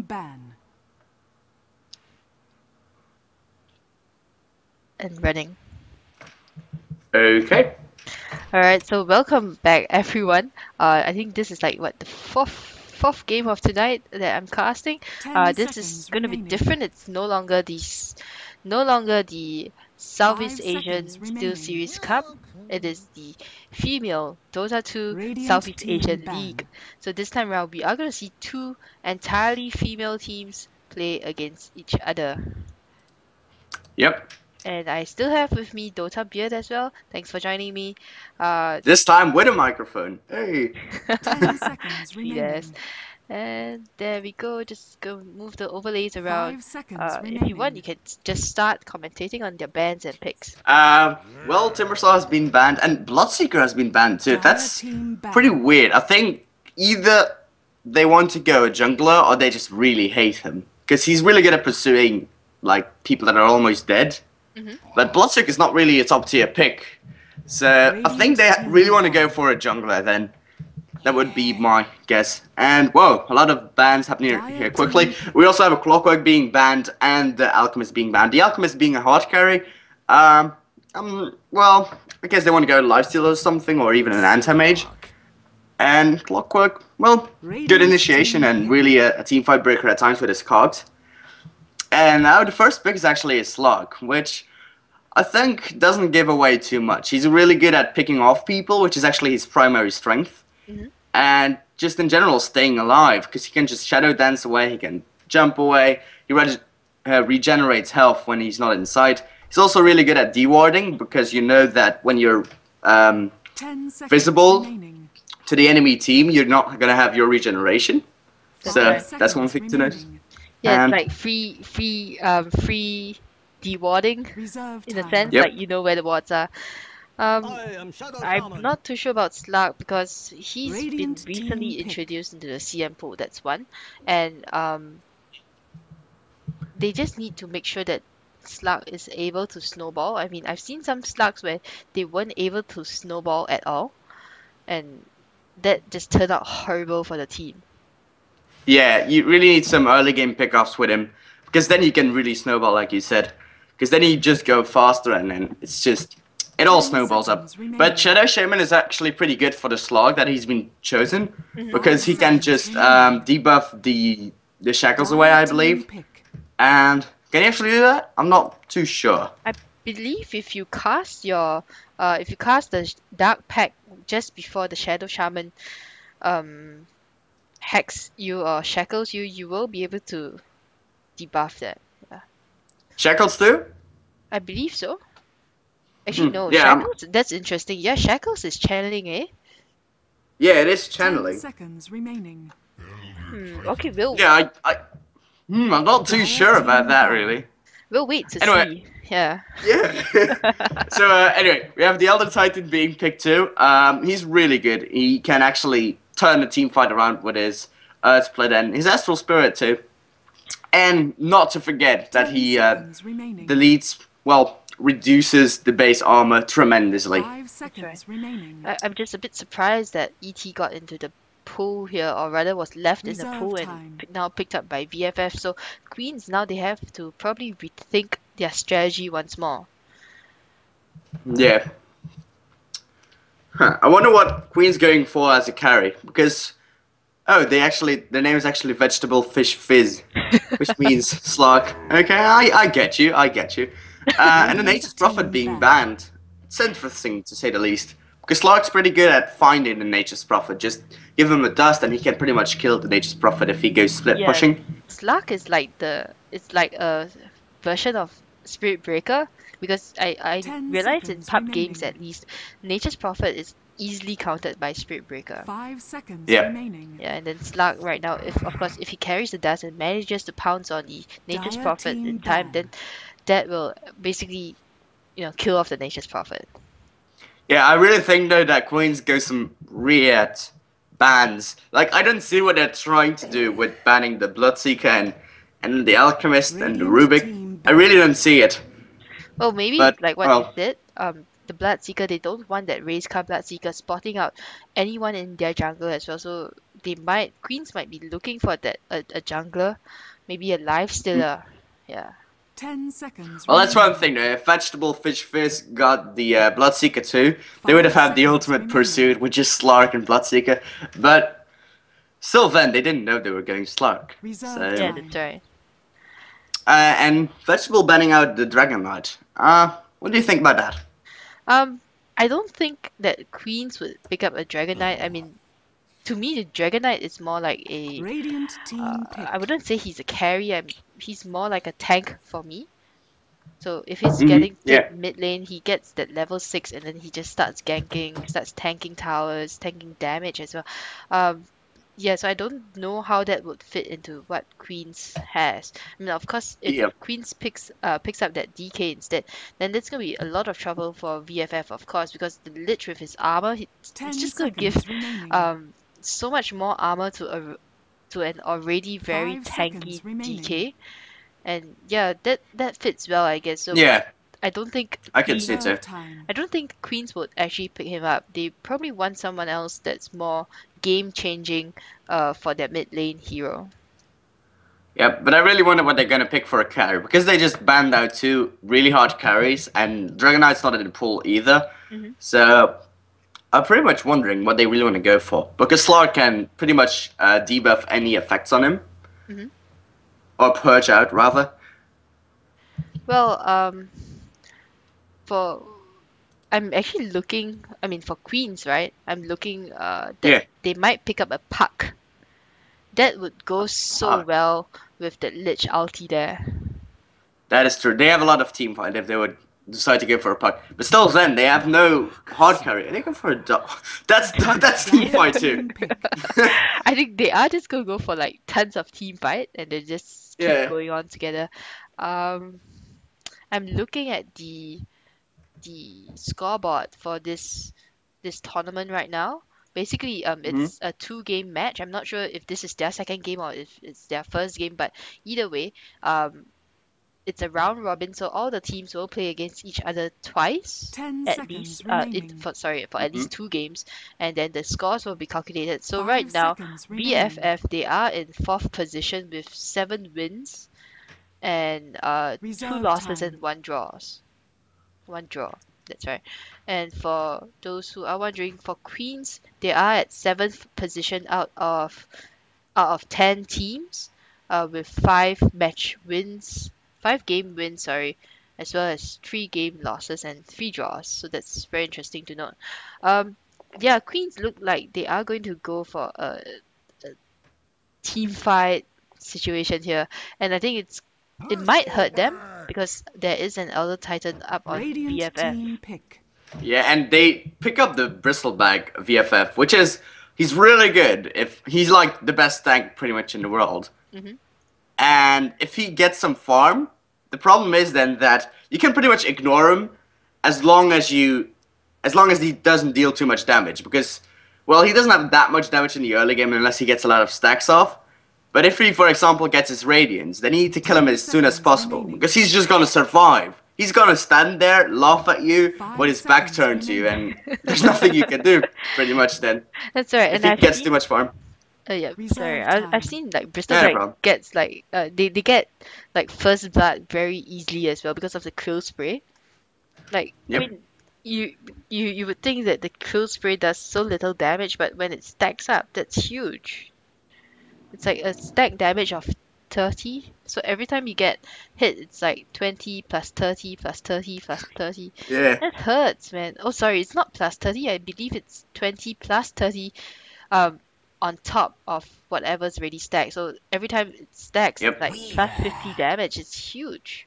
ban. And running. Okay. Alright, so welcome back everyone. I think this is like what the fourth game of tonight that I'm casting. 10 This is seconds gonna be remaining. different. It's no longer the Southeast 5 Asian seconds Steel remaining. Series Cup. It is the female Dota 2 Radiant Southeast team Asian ban. League. So this time around, we are gonna see two entirely female teams play against each other. Yep. And I still have with me Dota Beard as well. Thanks for joining me. This time with a microphone. Hey. 10 seconds See this. remaining. And there we go. Just go move the overlays around. 5 seconds If you want, remaining. you can just start commentating on their bans and picks. Well, Timbersaw has been banned, and Bloodseeker has been banned too. Dire That's team ban. pretty weird. I think either they want to go a jungler or they just really hate him. Because he's really good at pursuing, like, people that are almost dead. Mhm. But Bloodseeker is not really a top tier pick. So I think they really want to go for a jungler then. That would be my guess. And whoa, a lot of bans happening here quickly. We also have a Clockwork being banned and the Alchemist being banned. The Alchemist being a hard carry. Well, I guess they want to go Lifesteal or something, or even an Anti-Mage. And Clockwork, well, good initiation and really a teamfight breaker at times with his cogs. And now the first pick is actually a Slug, which I think doesn't give away too much. He's really good at picking off people, which is actually his primary strength. Mhm. And just in general staying alive, because he can just shadow dance away, he can jump away, he regenerates health when he's not inside. He's also really good at dewarding, because you know that when you're 10 seconds visible remaining. to the enemy team, you're not going to have your regeneration. So Right. that's one thing to notice. Yeah, And- it's like free dewarding Reserve in a time. sense. Yep. Like you know where the wards are. I'm not too sure about Slug because he's Radiant been recently team pick. introduced into the CM pool. That's one, and they just need to make sure that Slug is able to snowball. I mean, I've seen some Slugs where they weren't able to snowball at all, and that just turned out horrible for the team. Yeah, you really need some early game pickoffs with him, because then he can really snowball, like you said. Because then he just go faster, and then it's just it all 10 snowballs up. seconds remaining. But Shadow Shaman is actually pretty good for the slog that he's been chosen, Mhm. because he can just debuff the shackles away, I believe. Pick. And can he actually do that? I'm not too sure. I believe if you cast the Dark Pact just before the Shadow Shaman hacks you or shackles you, you will be able to debuff that. Shackles too? I believe so. Actually, no, yeah, shackles. That's interesting. Yeah, shackles is channeling, eh? Yeah, it is 10 channeling. seconds remaining. Okay, we'll Yeah, I'm not too sure about that really. we'll wait to Anyway. see. Yeah. Yeah. So anyway, we have the Elder Titan being picked too. He's really good. He can actually turn the team fight around with his split and his Astral Spirit too. And not to forget that 10 he seconds remaining. deletes, well, reduces the base armor tremendously. 5 seconds remaining. I'm just a bit surprised that ET got into the pool here, or rather was left in the Reserve pool time. and now picked up by VFF. So Queens now they have to probably rethink their strategy once more. Yeah. Huh. I wonder what Queen's going for as a carry, because their name is actually Vegetable Fish Fizz, which means slug. Okay, I get you. And the Nature's Prophet being banned. It's interesting to say the least, because Slug's pretty good at finding the Nature's Prophet. Just give him a dust and he can pretty much kill the Nature's Prophet if he goes split Yeah. pushing. Slug is like it's like a version of Spirit Breaker, because I 10 realized in seconds pub games remaining. at least, Nature's Prophet is easily countered by Spirit Breaker. 5 seconds Yeah. remaining. Yeah, and then Slug right now, if he carries the dust and manages to pounce on the Nature's Dire Prophet team in time, ban. then that will basically, kill off the Nature's Prophet. Yeah, I really think though that Queens go some weird bans. Like I don't see what they're trying to do with banning the Bloodseeker and the Alchemist and the Radiant Rubik. team I really don't see it. Well, maybe But, like what well- you said, the Bloodseeker, they don't want that race car Bloodseeker spotting out anyone in their jungle as well. So Queens might be looking for that a jungler, maybe a life stealer. Yeah. 10 seconds Well, that's one remaining. thing though. If Vegetable Fish Fizz got the Bloodseeker too, they would have had the 5 ultimate seconds pursuit, which is Slark and Bloodseeker. But still, then they didn't know they were getting Slark. Reserve So, Yeah, time. that's right. and Vegetable banning out the Dragon Knight. What do you think about that? I don't think that Queens would pick up a Dragon Knight. I mean, to me, the Dragon Knight is more like a Radiant team pick. I wouldn't say he's a carry. He's more like a tank for me. So if he's getting Yeah. mid lane, he gets that level 6 and then he just starts ganking, starts tanking towers, tanking damage as well. Yeah, so I don't know how that would fit into what Queens has. I mean, of course, if Yeah. Queens picks up that DK instead, then that's gonna be a lot of trouble for VFF, of course, because the Lich with his armor, it's 10 just gonna seconds give remaining. so much more armor to an already very 5 tanky seconds remaining. DK. And yeah, that fits well, I guess. So Yeah, I don't think I can see it too. Reserve time. I don't think Queens would actually pick him up. They probably want someone else that's more game changing for their mid lane hero. Yeah, but I really wonder what they're gonna pick for a carry because they just banned out 2 really hard carries, and Dragon Knight's not in the pool either. Mhm. So I'm pretty much wondering what they really want to go for because Slark can pretty much debuff any effects on him, Mhm. or purge out rather. Well, for I'm actually looking. I mean, for Queens, right? I'm looking that Yeah. they might pick up a Puck. That would go so Puck. well with the Lich ulti there. That is true. They have a lot of team fight if they would decide to go for a puck. But still, then they have no hard carry. They go for a dog. That's team fight too. Team pick. I think they are just gonna go for like tons of team fight and they just keep Yeah. going on together. I'm looking at the scoreboard for this tournament right now. Basically, it's a 2-game match. I'm not sure if this is their second game or if it's their first game, but either way, it's a round robin, so all the teams will play against each other twice 10 at seconds least. remaining. For at least 2 games, and then the scores will be calculated. So 5 right now, seconds remaining. VFF, they are in 4th position with 7 wins and 2 Reserve losses time. and 1 draws. 1 draw. That's right. And for those who are wondering, for Queens, they are at 7th position out of 10 teams, with 5 game wins, sorry, as well as 3 game losses and 3 draws. So that's very interesting to note. Yeah, Queens look like they are going to go for a team fight situation here, and I think it might hurt them because there is an Elder Titan up on Radiant VFF. team pick. Yeah, and they pick up the Bristleback VFF, which is he's really good. If he's like the best tank pretty much in the world, Mhm. and if he gets some farm, the problem is then that you can pretty much ignore him as long as he doesn't deal too much damage because, well, he doesn't have that much damage in the early game unless he gets a lot of stacks off. But if he, for example, gets his Radiance, then you need to kill him as soon as possible because he's just gonna survive. He's gonna stand there, laugh at you, 5 with his back seconds turned to you, and there's nothing you can do, pretty much then. That's right. If And he gets too much farm. yeah, Reserve sorry. time. I've seen like Bristol No Black problem. gets like they get like first blood very easily as well because of the Krill spray. Like Yep. I mean, you would think that the Krill spray does so little damage, but when it stacks up, that's huge. It's like a stack damage of 30. So every time you get hit, it's like 20 plus 30 plus 30 plus 30. Yeah. That hurts, man. Oh, sorry, it's not plus 30. I believe it's 20 plus 30 on top of whatever's already stacked. So every time it stacks, Yep. it's like plus 50 damage. It's huge.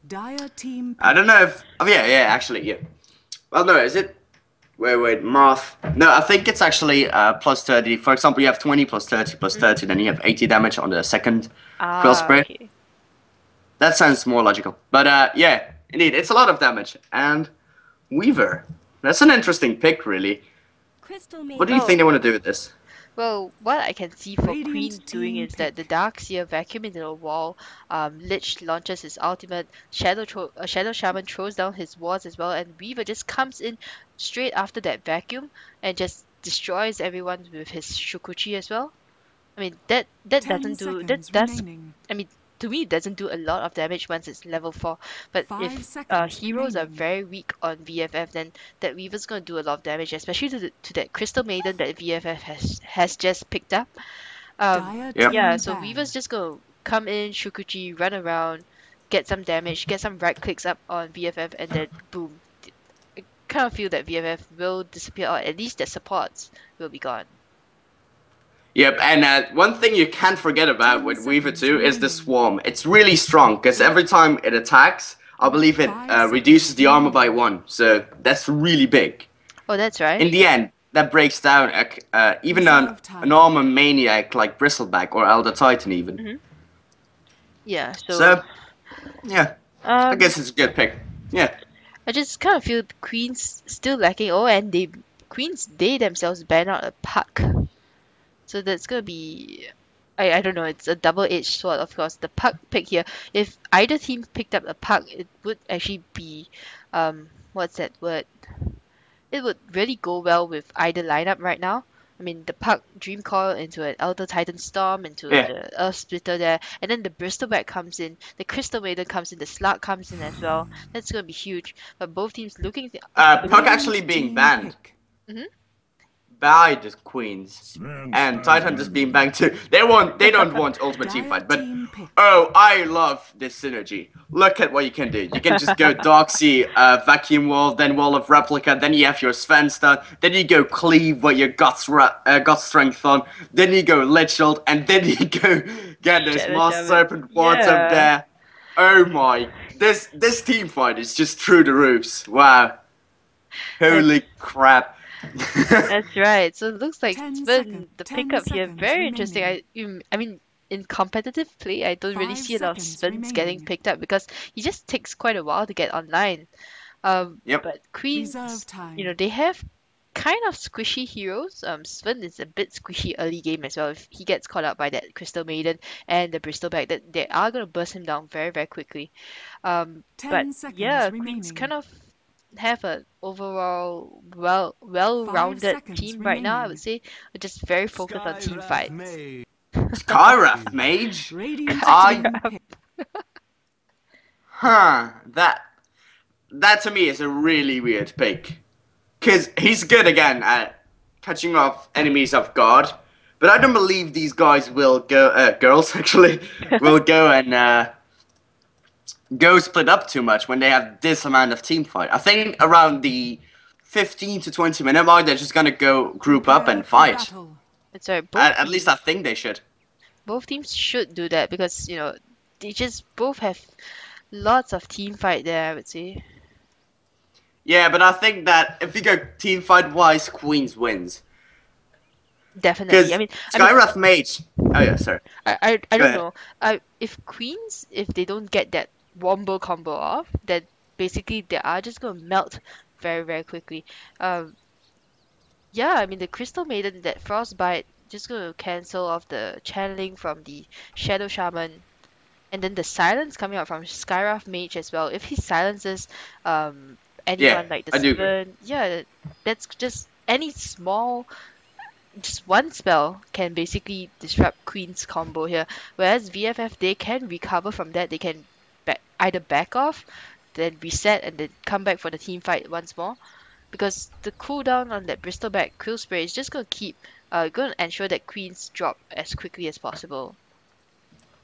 Dire team pick. I don't know if. Oh, yeah, actually, yeah. Well, no, is it? Wait, math. No, I think it's actually plus 30. For example, you have 20 plus 30 plus 30, then you have 80 damage on the second Krill spray. Okay. That sounds more logical. But yeah, indeed, it's a lot of damage. And Weaver. That's an interesting pick, really. What do you think they want to do with this? Well, what I can see for Radiant Queen doing team is that the pick. Darkseer vacuum into the wall, Lich launches his ultimate, Shadow Shaman throws down his wards as well, and Weaver just comes in straight after that vacuum and just destroys everyone with his Shukuchi as well. I mean that 10 doesn't do that seconds does remaining. I mean to me it doesn't do a lot of damage once it's level 4. But 5 if seconds heroes are remaining. very weak on VFF, then that Weaver's gonna do a lot of damage, especially to that Crystal Maiden that VFF has just picked up. Dire Yep. Yeah, team so ban. Weaver's just gonna come in, Shukuchi, run around, get some damage, get some right clicks up on VFF, and then boom. I kind of feel that VFF will disappear, or at least their supports will be gone. Yep, and one thing you can't forget about 10 with Weaver seconds 2 is the remaining. Swarm. It's really strong, because every time it attacks, I believe it 5 reduces seconds the armor by remaining. 1, so that's really big. Oh, that's right. In the end, that breaks down even Reserve an time. armor maniac like Bristleback or Elder Titan even. Hmm. Yeah, so So, yeah, I um, guess it's a good pick. Yeah. I just kind of feel the Queen's still lacking. Oh, and Queens they themselves ban out a puck, so that's gonna be. I don't know. It's a double-edged sword, of course. The puck pick here. If either team picked up a puck, it would actually be, what's that word? It would really go well with either lineup right now. I mean, the Puck Dream Coil into an Elder Titan Storm, into Yeah. the Earth Splitter there, and then the Bristleback comes in, the Crystal Maiden comes in, the Slug comes in as well. That's gonna be huge. But both teams Puck actually Radiant being team banned pick. Mhm. by the Queens. And Titan's being banged too. They don't want ultimate team Dire fight, but team pick. oh, I love this synergy. Look at what you can do. You can just go Doxy, Vacuum Wall, then Wall of Replica, then you have your Sven stun, then you go Cleave what your got strength on, then you go Lich Ult, and then you go get those Shadow Master Shaman. Serpent wards up Yeah. there. Oh my, this team fight is just through the roofs. Wow. That's Holy crap. that's right. So it looks like 10 seconds. Sven, the 10 pickup here, seconds very interesting. remaining. I mean, in competitive play, I don't really 5 see a lot of seconds Svens getting remaining. picked up because he just takes quite a while to get online. Yep. But Reserve Queens, time. they have kind of squishy heroes. Sven is a bit squishy early game as well. If he gets caught up by that Crystal Maiden and the Bristleback, that they are gonna burst him down very, very quickly. But 10 seconds yeah, Queens remaining. kind of have an overall 5 well-rounded seconds team right now, I would remaining. say, just very focused on team fights. Skywrath Mage? Radiant I team pick. that to me is a really weird pick. Cause he's good again at catching off enemies off guard. But I don't believe these guys will go girls actually will go and go split up too much when they have this amount of team fight. I think around the 15 to 20 minute mark they're just gonna go group up Prepare and for fight. battle. It's right, At least I think they should. both teams should do that because, they just both have lots of team fight there, I would say. Yeah, but I think that if you go team fight wise, Queens wins. Definitely. Because I mean, Skywrath Mage. Oh yeah, sorry. I Go don't ahead. know. If Queens, if they don't get that wombo combo off, then basically they are just gonna melt very, very quickly. Um, yeah, I mean the Crystal Maiden, that Frostbite, just gonna cancel off the channeling from the Shadow Shaman, and then the silence coming out from Skywrath Mage as well. If he silences Yeah, anyone like the I do agree. Sven, yeah, that's just any small just one spell can basically disrupt Queen's combo here. Whereas VFF, they can recover from that. They can either back off, then reset, and then come back for the team fight once more. Because the cooldown on that Bristleback Quill Spray is just gonna gonna ensure that Queens drop as quickly as possible.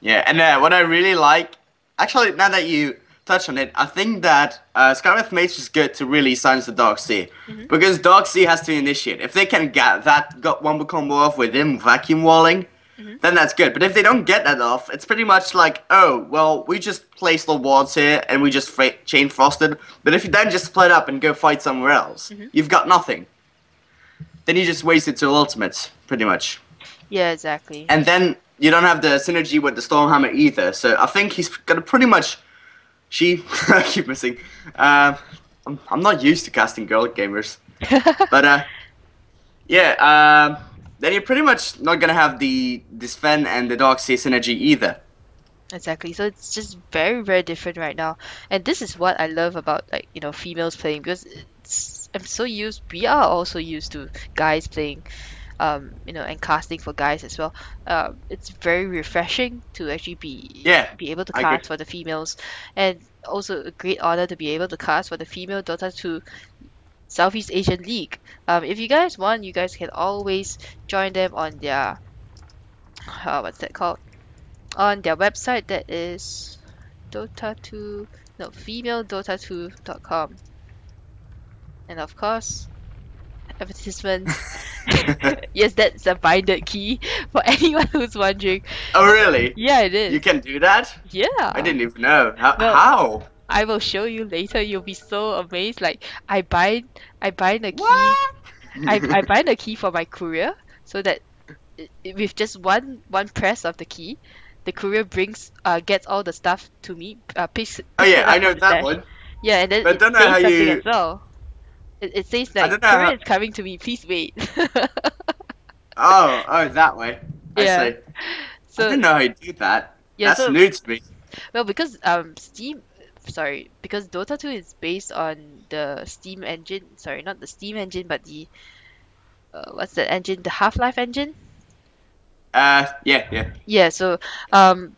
Yeah, and what I really like, actually, now that you touch on it, I think that Skywrath Mage is good to really silence the Dark Sea. Hmm. Because Dark Sea has to initiate. If they can get that got one combo off with him vacuum walling, Hmm. then that's good. But if they don't get that off, it's pretty much like, oh, well, we just placed the wards here and we just chain frosted. But if you then just split up and go fight somewhere else, Hmm. you've got nothing. Then you just wasted two ultimates, pretty much. Yeah, exactly. And then you don't have the synergy with the Stormhammer either. So I think he's gonna pretty much. I keep missing. I'm not used to casting girl gamers, but yeah. then you're pretty much not gonna have the Sven and the Darkseer synergy either. Exactly. So it's just very, very different right now. And this is what I love about like, females playing because we are also used to guys playing, and casting for guys as well. It's very refreshing to actually Yeah, be able to I agree. cast for the females, and also a great honor to be able to cast for the female Dota 2 Southeast Asian League. If you guys want, you guys can always join them on their what's that called? On their website that is Dota 2, no, femaledota2.com. And of course, advertisements. Yes, that's a binded key for anyone who's wondering. Oh, really? Yeah, it You is. can do that? I Yeah. didn't even know. Well, How? I will show you later. You'll be so amazed. Like I bind a key. What? I bind a key for my courier so that with just one press of the key, the courier gets all the stuff to me, Oh picks yeah, it I up know from the that stash. one. Yeah, and then But I it don't know says how something as you. well. It says I don't like know courier how. is coming to me. Please wait. Oh, that way. I Yeah. see. I So didn't know how you do that. yeah. That's So new to me. well, because because Dota 2 is based on the Steam engine. Sorry, not the Steam engine, but the what's that engine? The Half-Life engine. Yeah, yeah. Yeah. So The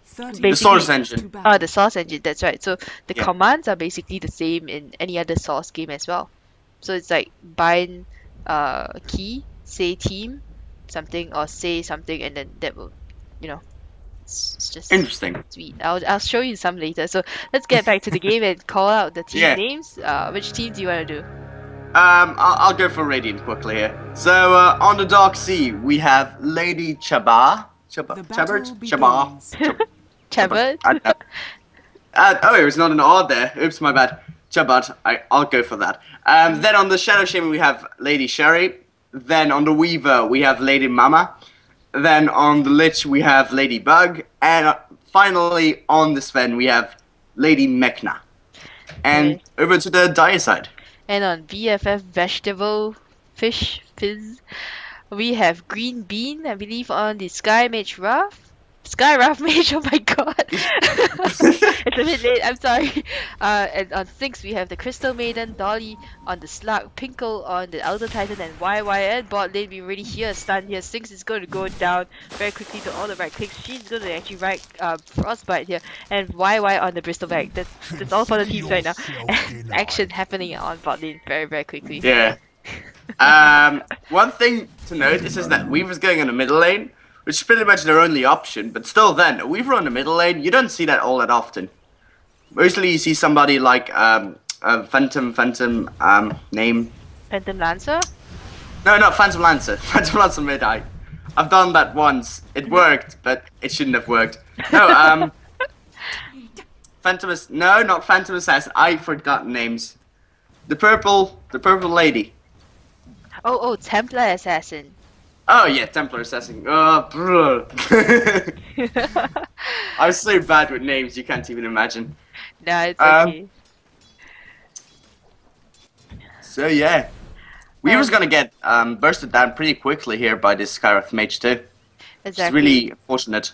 Source basically, engine. the Source engine. That's right. So the Yeah. commands are basically the same in any other Source game as well. So it's like bind key, say team, something or say something, and then that will, you know, it's just Interesting. sweet. I'll show you some later. So let's get back to the game and call out the team Yeah. names. Which team do you want to do? I'll go for Radiant quickly here. So, on the Dark Sea, we have Lady Chaba. Chabert? Chabert? I don't know. Oh, it was not an odd there. Oops, my bad. Chabert. I'll go for that. Then on the Shadow Shaman, we have Lady Sherry. Then on the Weaver, we have Lady Mama. Then on the Lich, we have Lady Bug. And finally, on the Sven, we have Lady Mechna. And Okay. over to the Dire side. And on VFF Vegetable Fish Fizz, we have Green Bean, I believe, on the Sky Mage Ruff. Sky Ruff Mage, oh my god! It's a bit late, I'm sorry. And on Sinks, we have the Crystal Maiden, Dolly on the Slug, Pinkle on the Elder Titan, and YY and bot lane. We already hear a stun here. Sinks is going to go down very quickly to all the right clicks. She's going to actually right Frostbite here, and YY on the Bristol Bag. That's all for the teams right now. Action happening on bot lane very, very quickly. Yeah. One thing to notice is that Weaver's going in the middle lane, which is pretty much their only option. But still, then a Weaver on the middle lane, you don't see that all that often. Mostly, you see somebody like Phantom name. Phantom Lancer? No, not Phantom Lancer. Phantom Lancer mid. I've done that once. It worked, but it shouldn't have worked. No, no, not Phantom Assassin. I forgot names. The purple lady. Oh, Templar Assassin. Oh yeah, Templar Assassin. Bro. I'm so bad with names, you can't even imagine. Nah, it's okay. So yeah, Weaver's gonna get bursted down pretty quickly here by this Skywrath Mage too. It's Exactly. really fortunate.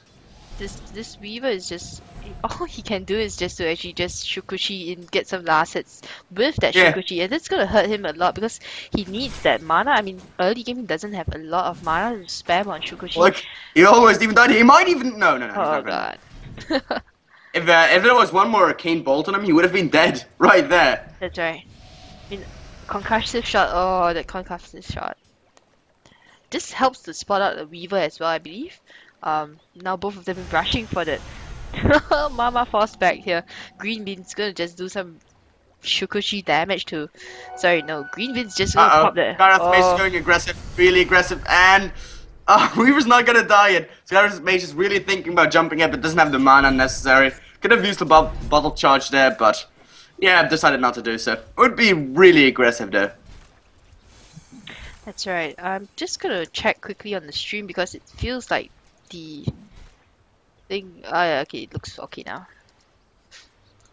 This Weaver is just all he can do is just to actually just Shukushi and get some last hits with that Yeah. Shukushi, and it's gonna hurt him a lot because he needs that mana. I mean, early game he doesn't have a lot of mana to spam on Shukushi. Look, he almost even died. He might even no. He's Oh not gonna. god. If there was one more arcane bolt on him, he would have been dead right there. That's right. I mean, concussive shot. Oh, that concussive shot. This helps to spot out the Weaver as well, I believe. Now both of them are rushing for that. Mama force back here. Green Bean's gonna just do some Shukushi damage to. Sorry, no. Green Bean's just gonna pop that. Skywrath Mage is Oh, going aggressive, really aggressive, and Weaver's not gonna die yet. Skywrath Mage is really thinking about jumping up, but doesn't have the mana necessary. Could have used the bottle charge there, but yeah, I've decided not to do so. It would be really aggressive though. that's right. I'm just gonna check quickly on the stream because it feels like the thing. Yeah, okay, it looks okay now.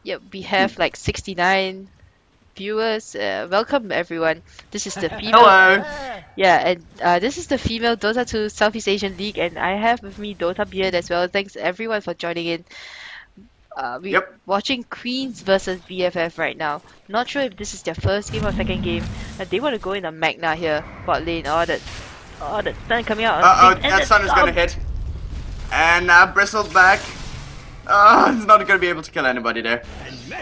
Yep, we have like 69 viewers. Welcome everyone. This is the female. Hello. Yeah, and this is the female Dota 2 Southeast Asian League, and I have with me Dota Beard as well. Thanks everyone for joining in. We Yep. watching Queens versus VFF right now. Not sure if this is their first game or second game. They want to go in a Magna here, bot lane. Oh, that stun coming out. Uh oh, And that stun is gonna hit. And now bristled back. Oh, he's not gonna be able to kill anybody there.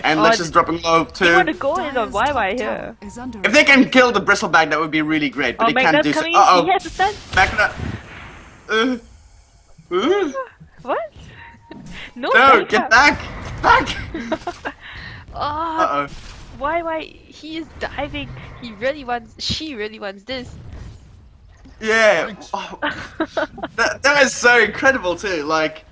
And Lich is dropping low They want to too. go in on YY here. If they can kill the bristleback, that would be really great. But Oh, they can't Magna's do so. coming in. Uh He oh, has a stun. Magna. What? No, No, back get up. back! Back! Oh, Uh oh. YY, he is diving. She really wants this. Yeah. Oh, that is so incredible too. Like,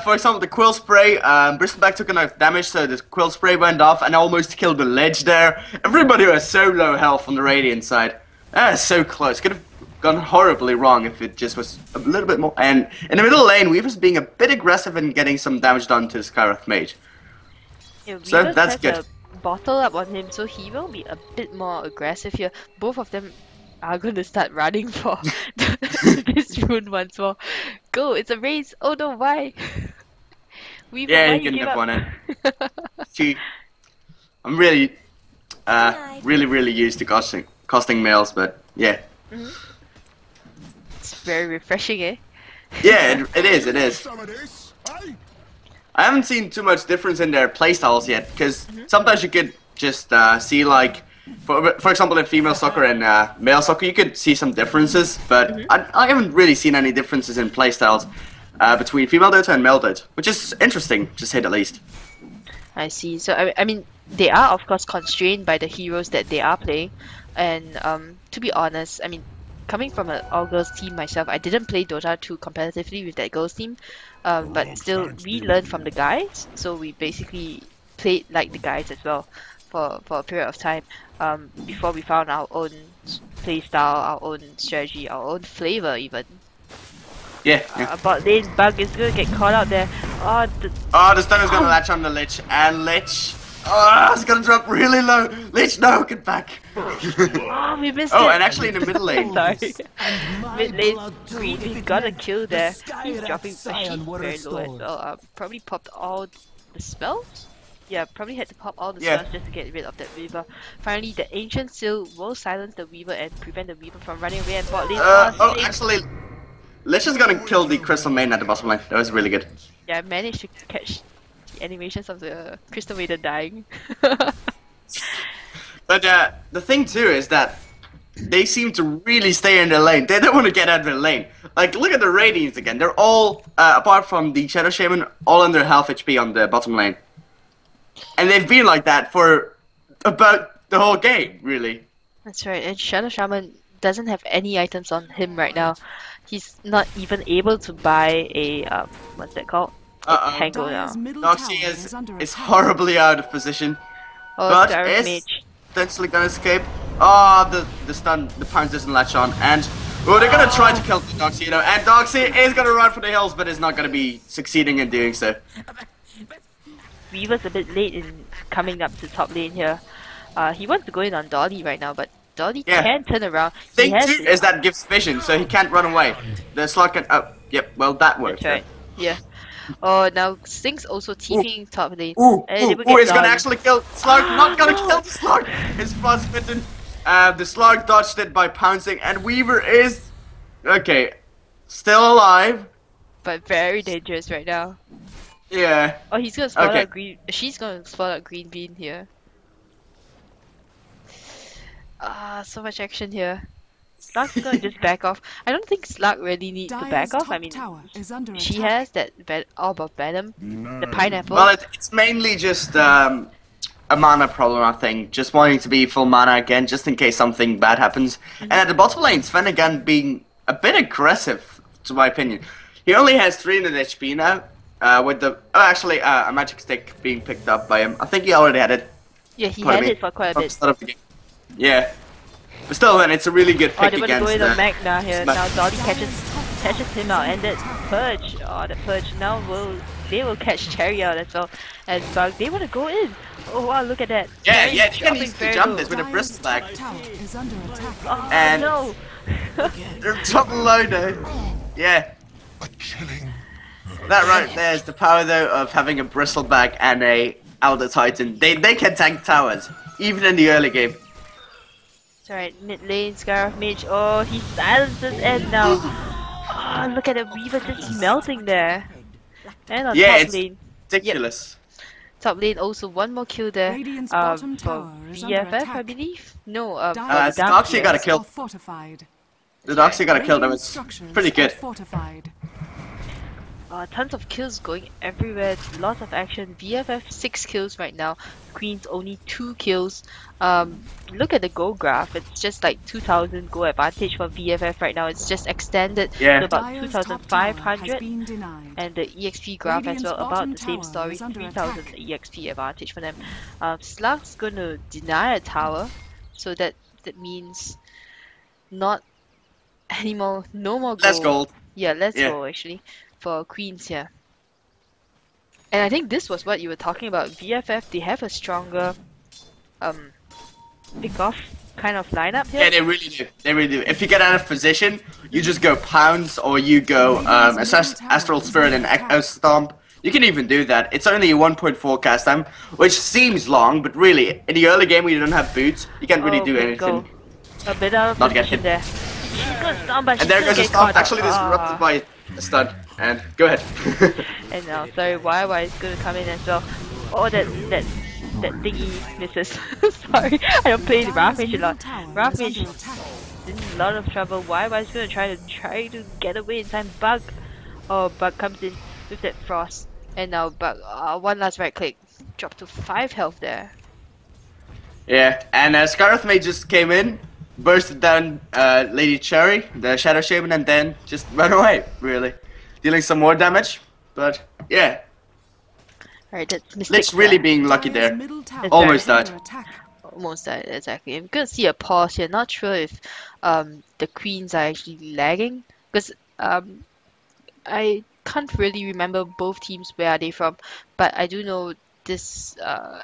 for example, the quill spray. Bristleback took enough damage, so the quill spray went off and almost killed the ledge there. Everybody was so low health on the Radiant side. That is so close. Could have gone horribly wrong if it just was a little bit more. And in the middle lane, Weaver's being a bit aggressive and getting some damage done to the Skywrath Mage. Yeah, So Weavers that's has good. a bottle up on him, so he will be a bit more aggressive here. Both of them are going to start running for this rune once more. Go, it's a race. Oh no, why? Weaver, Yeah, why you can give nip up? one in. See, I'm really, really used to costing males, but yeah. It's very refreshing, eh? Yeah, it is. I haven't seen too much difference in their playstyles yet, because sometimes you could just see like, for example, in female soccer and male soccer, you could see some differences, but I haven't really seen any differences in playstyles between female Dota and male Dota, which is interesting, to say the least. I see. So I mean, they are of course constrained by the heroes that they are playing, and to be honest, I mean, coming from an all-girls team myself, I didn't play Dota 2 competitively with that girls team, but still we learned from the guys, so we basically played like the guys as well for a period of time before we found our own play style, our own strategy, our own flavor even. Yeah. But lane bug is gonna get caught out there. Oh, The stun is gonna latch on the Lich, and Lich. Oh, it's gonna drop really low. Lich, no, get back. oh, we missed Oh, it. and actually in the middle lane. Sorry. Mid lane, Green, we got a kill there. He's dropping very low as well. Probably popped all the spells? Yeah, probably had to pop all the spells just to get rid of that Weaver. Finally, the Ancient Seal will silence the Weaver and prevent the Weaver from running away and bot lane. Actually, Lich is gonna kill the Crystal Maiden at the bottom lane. That was really good. Yeah, I managed to catch the animations of the Crystal Maiden dying. But the thing too is that they seem to really stay in their lane. They don't want to get out of their lane. Like, look at the Radiants again. They're all, apart from the Shadow Shaman, all under half HP on the bottom lane. And they've been like that for about the whole game, really. That's right, and Shadow Shaman doesn't have any items on him right now. He's not even able to buy a, what's that called? A Tango now. Doxy is horribly out of position. Oh, But Skywrath is Mage. potentially gonna escape. Oh, the stun, the pounce doesn't latch on. And, they're gonna try to kill the Doxy, you know. And Doxy is gonna run for the hills, but is not gonna be succeeding in doing so. Weaver's a bit late in coming up to top lane here. He wants to go in on Dolly right now, but Dolly can turn around. Thing too is that gives vision, so he can't run away. The slot can. Oh, yep. Well, that works. That's right. Yeah. Oh, now Sting's also TPing top lane. He's gonna actually kill Slug. Not gonna kill the Slug. It's frostbitten. The Slug dodged it by pouncing, and Weaver is still alive, but very dangerous right now. Yeah. Oh, he's gonna spot out green. She's gonna spot out green bean here. So much action here. Slug's gonna just back off. I don't think Slug really needs to back off. I mean, she has that orb of venom, the pineapple. Well, it's mainly just a mana problem, I think. Just wanting to be full mana again, just in case something bad happens. And at the bottom lane, Sven again being a bit aggressive, to my opinion. He only has 300 HP now. With the a magic stick being picked up by him. I think he already had it. Yeah, he had it for quite a bit. Start of the game. Yeah. But still, then it's a really good pick against. They're gonna go with the Magna here. Now Dolly catches him out, and that Purge. Oh, the Purge. Now they will catch Cherry out as well as Bug. They want to go in. Oh wow, look at that. Yeah, you can easily jump this with a bristleback. Oh and no, Top loader. Yeah. That right there is the power though of having a bristleback and a Elder Titan. They can tank towers, even in the early game. It's alright, mid lane, Scarf Mage. Oh, he silences and now. Oh, look at the Weaver just melting there. And on Yeah, top it's lane. ridiculous. Top lane also one more kill there. For VFF, I believe. No, for the Darkseer got a kill. The Darkseer got a kill. That was pretty good. Tons of kills going everywhere. Lots of action. VFF 6 kills right now. Queen's only 2 kills. Look at the goal graph. It's just like 2,000 goal advantage for VFF right now. It's just extended to about 2,500. And the EXP graph as well, about the same story. 3,000 EXP advantage for them. Slug's gonna deny a tower, so that means not anymore. No more gold. Less gold. Yeah, less gold actually. For Queens here. And I think this was what you were talking about. VFF, they have a stronger pick-off kind of lineup here. Yeah, they really do. They really do. If you get out of position, you just go Pounce or you go Astral Spirit and Echo Stomp. You can even do that. It's only a 1.4 cast time, which seems long, but really, in the early game when you don't have boots, you can't really do anything. A bit out of Not get hit. there. She's gonna stomp, but And there goes a stomp. Actually, this is interrupted by a stun. And go ahead. And now, sorry, YY is gonna come in as well. Oh, that thingy misses. Sorry, I don't play the Wrath Mage a lot. Wrath Mage in a lot of trouble. YY is gonna try to get away in time. Bug, oh, Bug comes in with that frost, and now Bug. One last right click, drop to 5 health there. Yeah, and Scarlet Mage just came in, bursted down Lady Cherry, the Shadow Shaman, and then just ran away. Really. Dealing some more damage, but yeah. Alright, that's Mystic. Let's really being lucky there. Almost died. Almost died, exactly. I'm gonna see a pause here. Not sure if the Queens are actually lagging, because I can't really remember both teams where are they from, but I do know this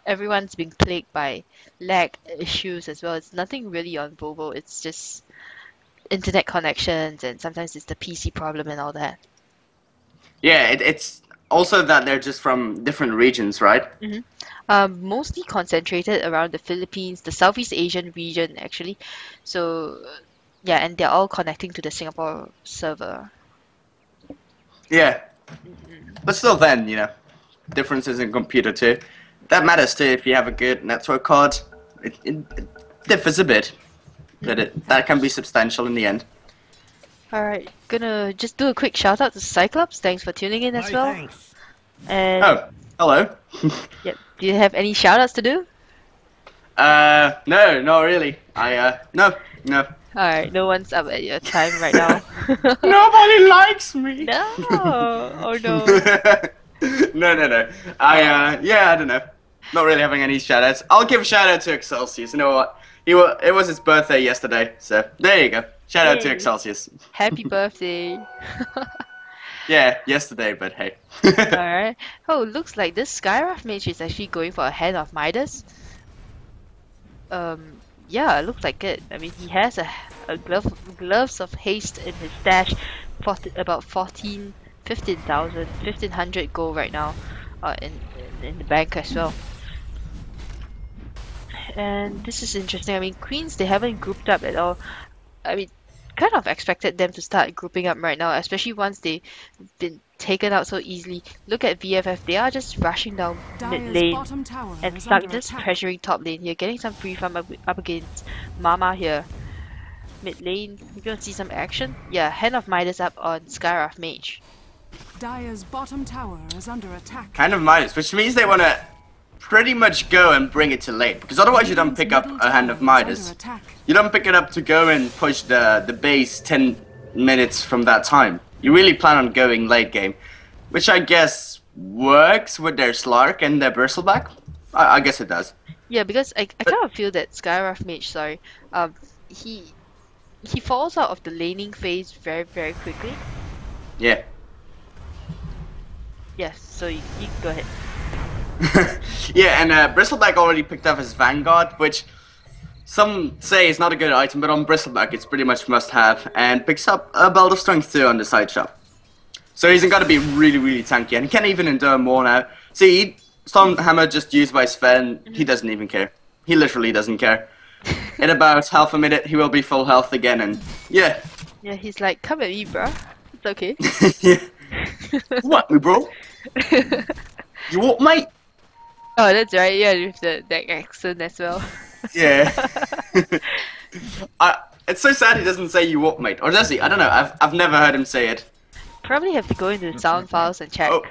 everyone's been plagued by lag issues as well. It's nothing really on Volvo. It's just internet connections, and sometimes it's the PC problem and all that. Yeah, it's also that they're just from different regions, right? Mostly concentrated around the Philippines, the Southeast Asian region actually. So yeah, and they're all connecting to the Singapore server. Yeah, but still then, you know, differences in computer too. That matters too if you have a good network card. It differs a bit, but that can be substantial in the end. Alright, gonna just do a quick shout out to Cyclops. Thanks for tuning in as well. Thanks. And Oh, hello. yep. Do you have any shout outs to do? No, not really. No. Alright, no one's up at your time right now. Nobody likes me. No! Oh no. No. Yeah, I don't know. Not really having any shoutouts. I'll give a shout out to Excelsius. You know what? It was his birthday yesterday, so there you go. Shout out to Yay. Excelsius. Happy birthday. Yeah, yesterday, but hey. Alright. Oh, looks like this Skywrath Mage is actually going for a Hand of Midas. Yeah, it looks like it. I mean, he has a gloves of haste in his stash for about 15,000 gold right now, in the bank as well. And this is interesting. I mean, Queens, they haven't grouped up at all. I mean, kind of expected them to start grouping up right now, especially once they've been taken out so easily. Look at VFF, they are just rushing down mid lane, and Slug just pressuring top lane here, getting some free farm up against Mama here. Mid lane, we're gonna see some action. Yeah, Hand of Midas up on Skywrath Mage. Dire's bottom tower is under attack. Kind of Midas, which means they want to pretty much go and bring it to late, because otherwise you don't pick up a Hand of Midas. You don't pick it up to go and push the base 10 minutes from that time. You really plan on going late game, which I guess works with their Slark and their Bristleback. I guess it does. Yeah, because I kind of feel that Skywrath Mage, he falls out of the laning phase very, very quickly. Yeah. Yes, so you go ahead. Yeah, and Bristleback already picked up his Vanguard, which some say it's not a good item, but on Bristleback it's pretty much must-have, and picks up a Belt of Strength too on the side shop. So he's got to be really, really tanky, and he can't even endure more now. See, Stormhammer just used by Sven, he doesn't even care. He literally doesn't care. In about half a minute, he will be full health again, and yeah. Yeah, he's like, come at me, bruh. It's okay. Yeah. What, me, bro? You what, mate? Oh, that's right. Yeah, with that accent as well. Yeah. It's so sad he doesn't say you what, mate. Or does he? I don't know. I've never heard him say it. Probably have to go into the sound files and check. Oh.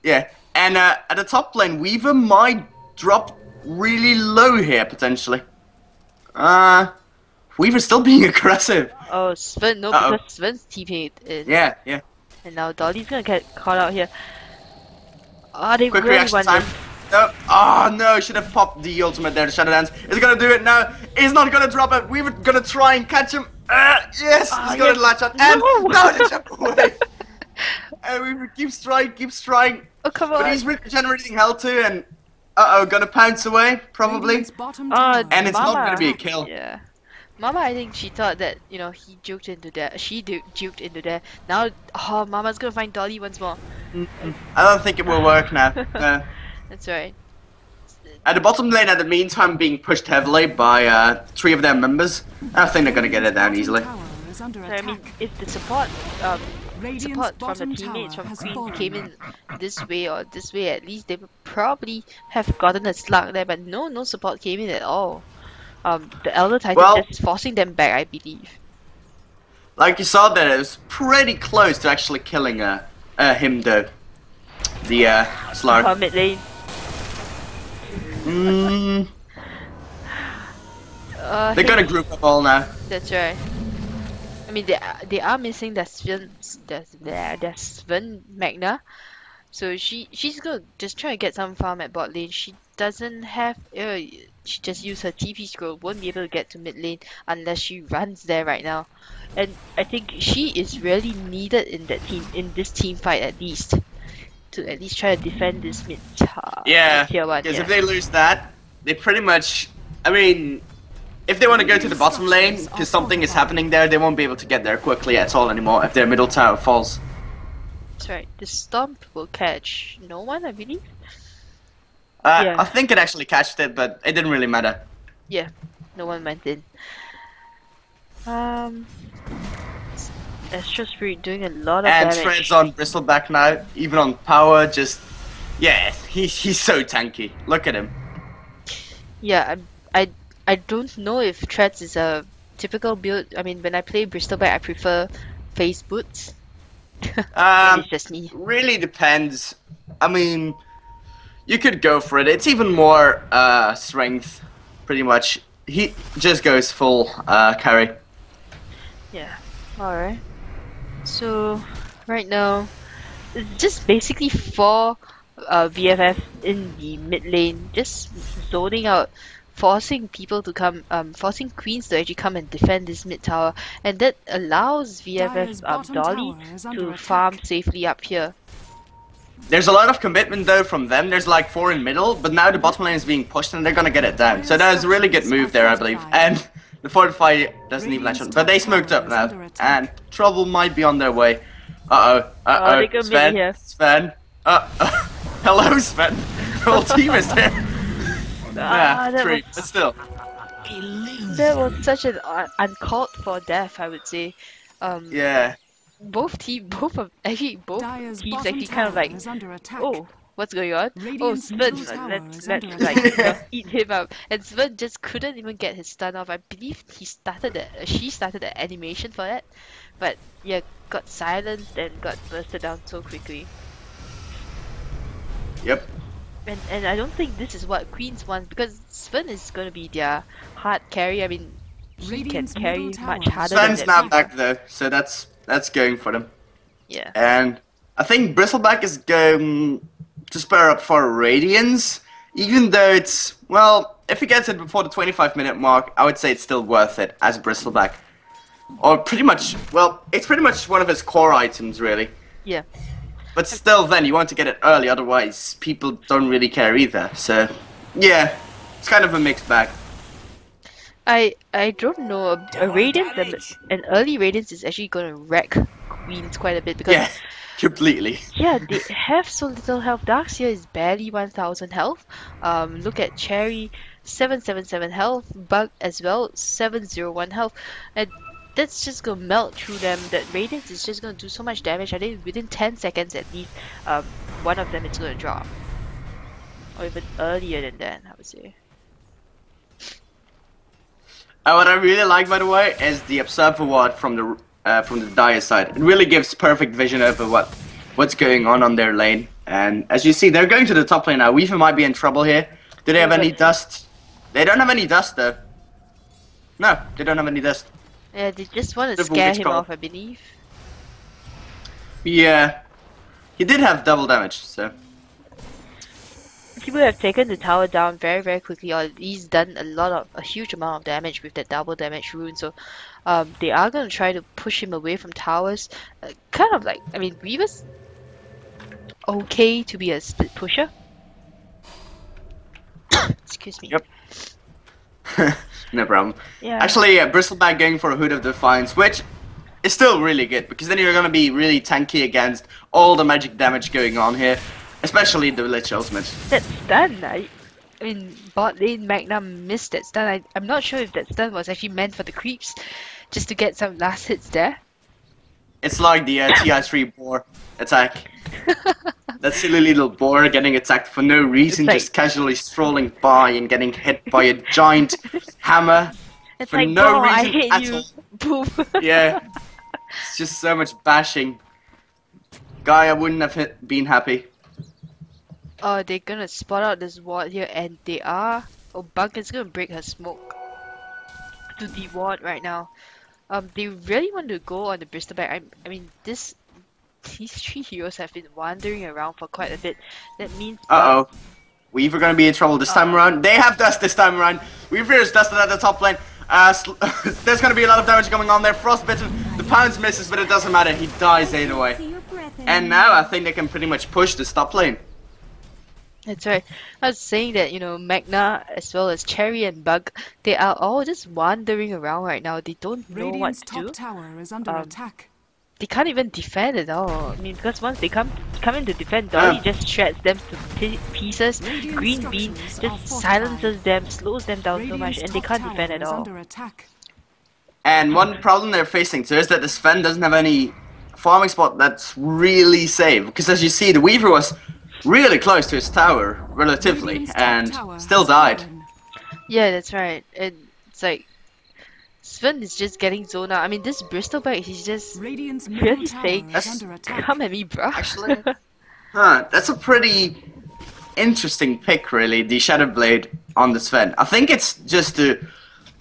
Yeah. And at the top lane, Weaver might drop really low here, potentially. Weaver's still being aggressive. Oh, Sven, no, because Sven's TP'd in. Yeah, yeah. And now Dolly's gonna get caught out here. Oh, they Quick really reaction want time. this. No. Oh no, should have popped the ultimate there, the Shadow Dance. Is he gonna do it now? He's not gonna drop it. Weaver gonna try and catch him. Yes, he's gonna latch on. And no, they jump away. And Weaver keeps trying. Oh, come on. But he's regenerating health too, and gonna pounce away, probably. Radiant's bottom tower And it's not Mama. gonna be a kill. Yeah. Mama, I think she thought that, you know, he juked into there. She juked into there. Now, oh, Mama's gonna find Dolly once more. I don't think it will work now. No. That's right. At the bottom lane, at the meantime, being pushed heavily by 3 of their members. I think they're gonna get it down easily. tower is under So, I mean, attack. if the support from Radiant's the bottom teammates tower from has Queen fallen. came in this way or this way, at least they would probably have gotten a slug there. But no support came in at all. The Elder Titan Well- just forcing them back, I believe. Like you saw there, it was pretty close to actually killing him though. The Slug. Mid lane. They're gonna group up all now. That's right. I mean, they are missing their Sven Magna, so she's gonna just try to get some farm at bot lane. She doesn't have. She just used her TP scroll. Won't be able to get to mid lane unless she runs there right now. And I think she is really needed in this team fight at least, to at least try to defend this mid Yeah, tier 1. because if they lose that, they pretty much. I mean, if they want to go to the bottom lane, because something is happening there, they won't be able to get there quickly at all anymore if their middle tower falls. That's right. The stomp will catch no one, I believe. I Yeah. think it actually catched it, but it didn't really matter. Yeah, no one went in. Astro Spirit doing a lot of And damage. Tread's on Bristleback now, even on power, just... Yeah, he's so tanky. Look at him. Yeah, I don't know if Treads is a typical build. I mean, when I play Bristleback, I prefer face boots. It's just me. Really depends. I mean, you could go for it. It's even more strength, pretty much. He just goes full carry. Yeah. Alright. So, right now, it's just basically 4 VFF in the mid lane, just zoning out, forcing people to come, forcing queens to actually come and defend this mid tower, and that allows Dire's VFF bottom Dolly tower is under to attack. farm safely up here. There's a lot of commitment though from them. There's like 4 in middle, but now the bottom lane is being pushed and they're gonna get it down. So that was a really good move there, I believe. And the fortify doesn't even latch on, but they smoked up now, and trouble might be on their way. Oh, they got mid here. Sven. Hello, Sven. The whole team is there. Yeah, that 3, was- but still. That was such an uncalled for death, I would say. Yeah. Both Dire's teams bottom actually kind of tower like, is under attack. oh, what's going on? Radiant's Sven, middle tower let's is under like attack. eat him up. And Sven just couldn't even get his stun off. I believe she started the animation for that, but yeah, got silenced and got bursted down so quickly. Yep. And I don't think this is what Queens want, because Sven is gonna be their hard carry. I mean, he Radiant's can carry middle much tower harder Sven's than now that. back though, so that's going for them. Yeah. And I think Bristleback is going to spare up for Radiance, even though it's, well, if he gets it before the 25-minute mark, I would say it's still worth it as Bristleback. Or pretty much, well, it's pretty much one of his core items, really. Yeah. But still then, you want to get it early, otherwise people don't really care either. So, yeah, it's kind of a mixed bag. I don't know. A Radiance, an early Radiance is actually going to wreck Queens quite a bit because Yeah, completely. yeah, they have so little health. Darkseer is barely 1000 health. Look at Cherry, 777 health. Bug as well, 701 health. And that's just gonna melt through them. That Radiance is just gonna do so much damage. I think within 10 seconds at least, one of them is gonna drop. Or even earlier than that, I would say. What I really like, by the way, is the Observer Ward from the Dire side. It really gives perfect vision over what's going on their lane. And as you see, they're going to the top lane now. Weaver might be in trouble here. Do they have any dust? They don't have any dust, though. No, they don't have any dust. Yeah, they just want to The scare Witch him Call. off, I believe. Yeah, he did have double damage, so. People have taken the tower down very, very quickly, or at least done a huge amount of damage with that double damage rune. So, they are gonna try to push him away from towers. Kind of like, I mean, Weaver's okay to be a split pusher. Excuse me. Yep. No problem. Yeah. Actually, Bristleback going for a Hood of Defiance, which is still really good, because then you're going to be really tanky against all the magic damage going on here, especially the Lich Ultimate. That stun, I mean, bot lane Magna missed that stun. I'm not sure if that stun was actually meant for the creeps, just to get some last hits there. It's like the TI3 boar attack. That silly little boar getting attacked for no reason, It's like- just casually strolling by and getting hit by a giant hammer It's for like, no bro, I reason hate at you. all. Poof. Yeah, it's just so much bashing. Guy, I wouldn't have been happy. Oh, they're gonna spot out this ward here, and they are. Oh, Bunk is gonna break her smoke to the ward right now. They really want to go on the Bristleback. I mean, these three heroes have been wandering around for quite a bit. That means. Uh-oh. Weaver gonna be in trouble this time around. They have dust this time around. Weaver is dusted at the top lane. There's gonna be a lot of damage going on there. Frostbitten. The Pounce misses, but it doesn't matter. He dies either way. And now I think they can pretty much push the top lane. That's right. I was saying that, you know, Magna as well as Cherry and Bug, they are all just wandering around right now. They don't know what Radiant's to top do. tower is under attack. They can't even defend at all. I mean, because once they come in to defend, Dolly just shreds them to pieces. Radiant Green Bean structures just are fortified. silences them, slows them down so much, Radiant's and they top can't tower defend at is all. under attack. And one problem they're facing too is that the Sven doesn't have any farming spot that's really safe. Because as you see, the Weaver was really close to his tower, relatively, Radiant's top and tower still has died. fallen. Yeah, that's right. And it's like Sven is just getting zoned out. I mean, this Bristleback, he's just Radiant's middle really tower saying, is That's- under attack. "Come at me, bro." Actually, that's a pretty interesting pick, really, the Shadow Blade on the Sven. I think it's just to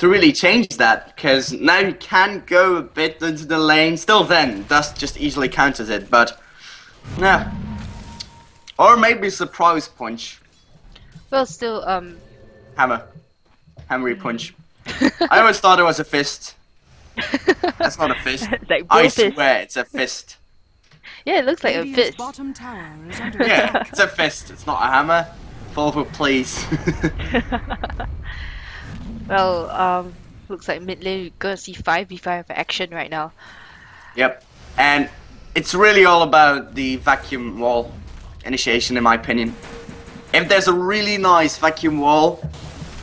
really change that, because now you can go a bit into the lane. Still then, Dust just easily counters it, but yeah. Or maybe Surprise Punch. Well, still, Hammery Punch. I always thought it was a fist. That's not a fist. It's like I bull fist. swear it's a fist. Yeah, it looks like a Radiant's fist. bottom tower is under Yeah, attack. it's a fist. It's not a hammer. Volvo, please. Well, looks like mid lane we're gonna see 5v5 action right now. Yep. And it's really all about the vacuum wall initiation, in my opinion. If there's a really nice vacuum wall,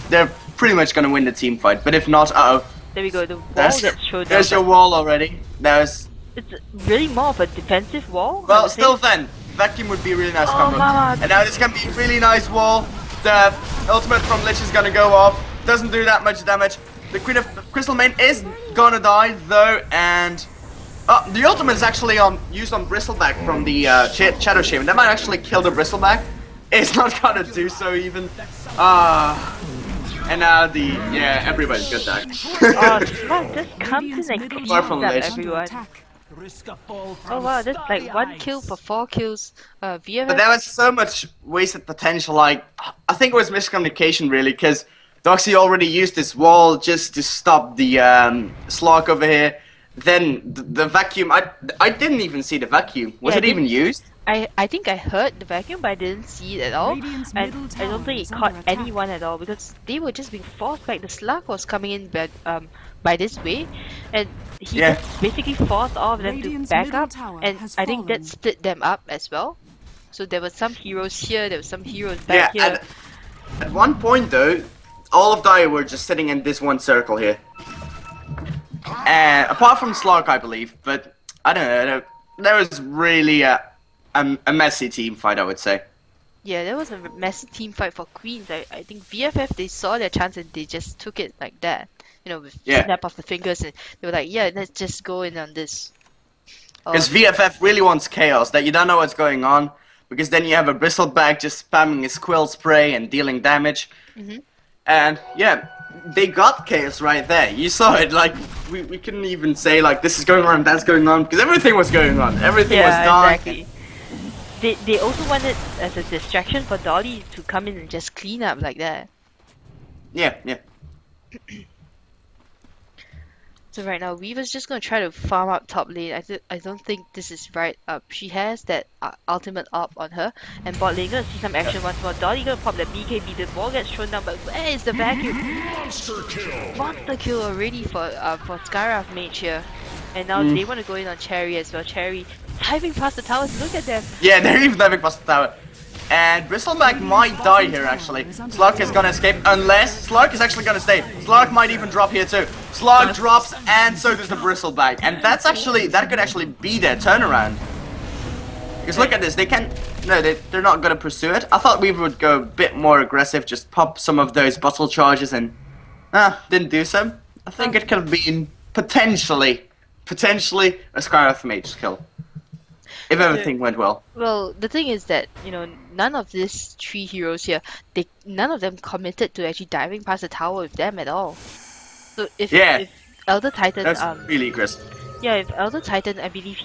they're pretty much gonna win the team fight. But if not, uh-oh. There we go, the wall There's, gets thrown down. there's your wall already. There's... It's really more of a defensive wall. I Well, would still say. then, vacuum would be a really nice Oh, combo. mama. And now this can be a really nice wall. The ultimate from Lich is gonna go off. Doesn't do that much damage. The Queen of Crystal Main is gonna die though, and the ultimate is actually used on Bristleback from the Shadow Shaman. That might actually kill the Bristleback. It's not gonna do so even. And now everybody's got that. Oh, Slug just comes Radiant's in and middle cleans Apart from up Lich. under everyone. attack. Oh wow, that's like 1 kill for 4 kills. VFF. But there was so much wasted potential. Like, I think it was miscommunication really, because Doxy already used this wall just to stop the Slog over here. Then the vacuum. I didn't even see the vacuum. Was Yeah, it even used? I think I heard the vacuum, but I didn't see it at all. Radiant's And middle I don't tower think is it caught under attack. anyone at all because they were just being forced back. The slug was coming in by this way, and he Yeah. just basically forced all of them Radiant's to back middle up, tower and has I think that fallen. split them up as well. So there were some heroes here, there were some heroes Yeah, back here. at one point though, all of Dire were just sitting in this one circle here. Apart from Slark, I believe, but I don't know. There was really a messy team fight, I would say. Yeah, there was a messy team fight for Queens. I think VFF, they saw their chance and they just took it like that. You know, with Yeah. snap of the fingers, and they were like, yeah, let's just go in on this. Because VFF really wants chaos, that you don't know what's going on, because then you have a Bristleback just spamming his quill spray and dealing damage. Mhm. And yeah, they got chaos right there. You saw it, like, we couldn't even say, like, this is going on, that's going on, because everything was going on. Everything was Yeah, dark. exactly. They also wanted as a distraction for Dolly to come in and just clean up like that. Yeah, yeah. So right now, Weaver's just gonna try to farm up top lane. I don't think this is right up. She has that ultimate up on her, and bot lane gonna see some action once more. Dolly gonna pop that BKB. The ball gets thrown down, but where is the vacuum? Monster kill already for Skywrath Mage here, and now they want to go in on Cherry as well. Cherry diving past the towers. Look at them. Yeah, they're even diving past the tower. And Bristleback might die here, actually. Slug is gonna escape, unless Slug is actually gonna stay. Slug might even drop here too. Slug drops, and so does the Bristleback. And that could actually be their turnaround. Because look at this, they're not gonna pursue it. I thought Weaver would go a bit more aggressive, just pop some of those bottle charges, and didn't do so. I think it could have been potentially a Skywrath Mage kill. If everything went well. Well, the thing is that, you know, none of these three heroes here, none of them committed to actually diving past the tower with them at all. So if Elder Titan, That's really aggressive. yeah, if Elder Titan, I believe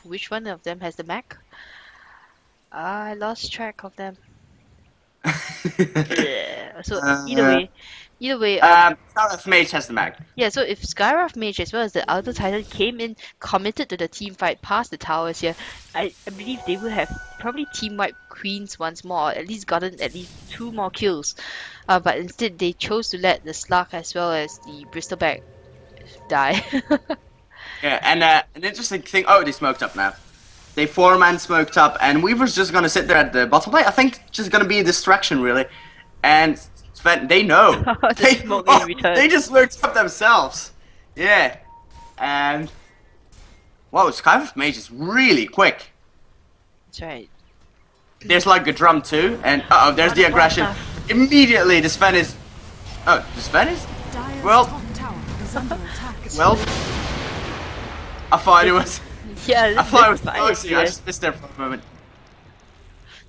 which one of them has the mech? I lost track of them. Yeah. So either way, Skywrath Mage has the mag. yeah, so if Skywrath Mage as well as the Elder Titan came in committed to the team fight past the towers here, I believe they would have probably team wiped Queens once more, or at least gotten at least 2 more kills. But instead they chose to let the Slug as well as the Bristleback die. Yeah, and an interesting thing. Oh, they smoked up now. They 4-man smoked up, and Weaver's just gonna sit there at the bottom lane. I think just gonna be a distraction, really. And Sven, they know. They just smoked up themselves. Yeah, and wow, Skywrath Mage is really quick. That's right. There's like a drum too, and there's the aggression. Immediately, the Sven is. Oh, the Sven is. Dire's Well- top tower is under attack. Well, I thought it was. Yeah, I thought it was fight close. here. I just missed there for a moment.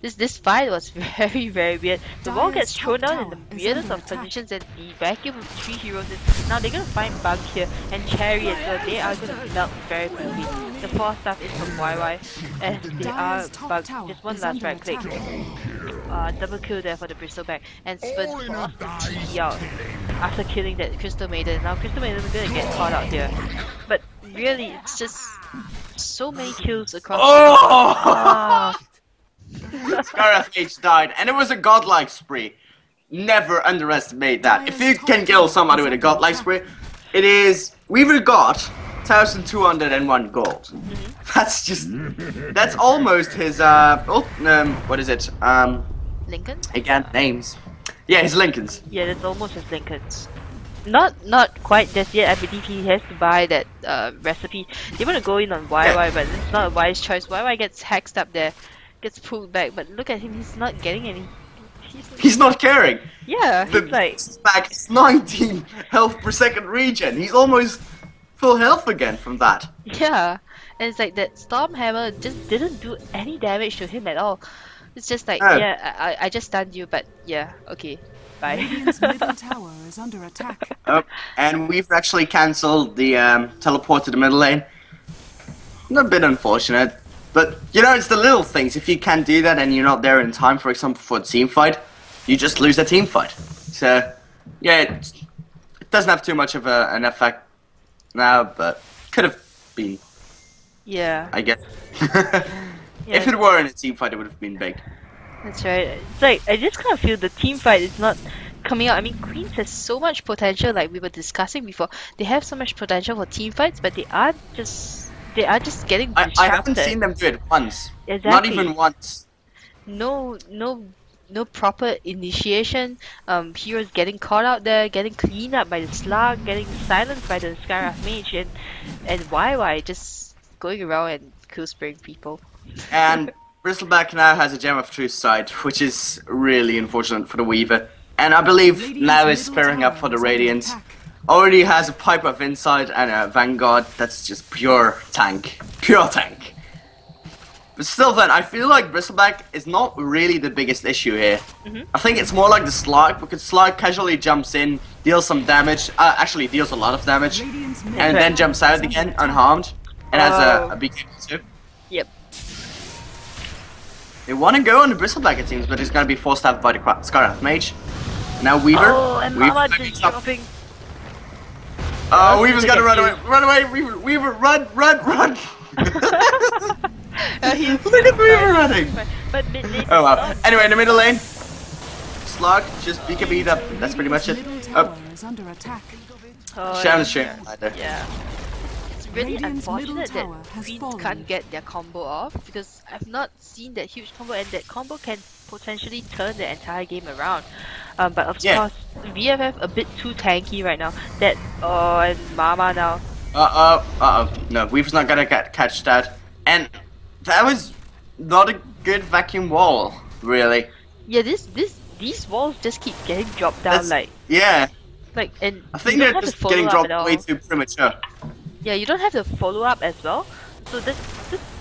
This fight was very, very weird. The ball Dire's gets thrown top down in tower the is weirdest under of attack. positions, and the vacuum of 3 heroes is now they're gonna find Bug here and Cherry as well. They are gonna melt very quickly. The 4 stuff is from YY, and they are Dire's top Bug. tower Just one is last under right click. attack. Double kill there for the Bristleback, and Spin forced the TP out after killing that Crystal Maiden. Now Crystal Maiden is gonna get caught out here, but really it's just so many kills across. Oh! Skywrath Mage died, and it was a godlike spree. Never underestimate that. If you can kill somebody with a godlike spree, it is. We've got 1,201 gold. That's almost his. What is it? Lincoln? Again, names. Yeah, his Lincolns. Yeah, that's almost his Lincolns. Not quite just yet. I believe he has to buy that recipe. They want to go in on YY, but it's not a wise choice. YY gets hexed up there, gets pulled back, but look at him, he's not getting any. He's not caring. Yeah, The he's like, back is 19 health per second regen. He's almost full health again from that. yeah. And it's like that Storm Hammer just didn't do any damage to him at all. It's just like, Oh. yeah, I just stunned you, but yeah, okay, bye. Radiant's middle tower is under attack. And we've actually cancelled the teleport to the middle lane. A bit unfortunate, but you know, it's the little things. If you can't do that and you're not there in time, for example, for a team fight, you just lose a team fight. So, yeah, it doesn't have too much of an effect now, but could have been, Yeah. I guess. Yeah, If it were in a team fight, it would have been big. that's right. It's like I just kind of feel the team fight is not coming out. I mean, Queens has so much potential, like we were discussing before. They have so much potential for team fights, but they are just getting distracted. I haven't seen them do it once. Exactly. Not even once. No proper initiation. Heroes getting caught out there, getting cleaned up by the Slug, getting silenced by the Skywrath Mage, and YY just going around and kill spraying people. And Bristleback now has a Gem of Truth side, which is really unfortunate for the Weaver. And I believe Radiant's now is middle spearing up tower for the is under Radiant. attack. Already has a Piper of Insight and a Vanguard that's just pure tank. Pure tank. But still then, I feel like Bristleback is not really the biggest issue here. I think it's more like the Slug, because Slug casually jumps in, deals some damage, actually deals a lot of damage, Radiant's middle and then tower jumps is out under again attack. unharmed, and has Oh. a BKB too. Yep. They want to go on the Bristleback it seems, but he's going to be forced out by the Skywrath Mage. Now Weaver. Oh, and Weaver Mama backing just up. dropping. Oh, Weaver's got to run away. Get Run away, Weaver. Weaver, run, run, run. He's Look at Weaver running. But mid lane. Oh wow. Anyway, in the middle lane, Slug just BKB'd up. That's pretty much it. Middle Oh, tower is under attack. Oh, Sharon's yeah. sharing either. Yeah. It's really Radiant's middle unfortunate that tower has Queens fallen. can't get their combo off because I've not seen that huge combo, and that combo can potentially turn the entire game around. But of Yeah. course, VFF a bit too tanky right now. That and Mama now. No, Weaver's not gonna catch that. And that was not a good vacuum wall, really. Yeah, these walls just keep getting dropped down That's- Yeah, and I think you they're don't have just to follow getting up dropped at all. way too premature. Yeah, you don't have to follow up as well. So this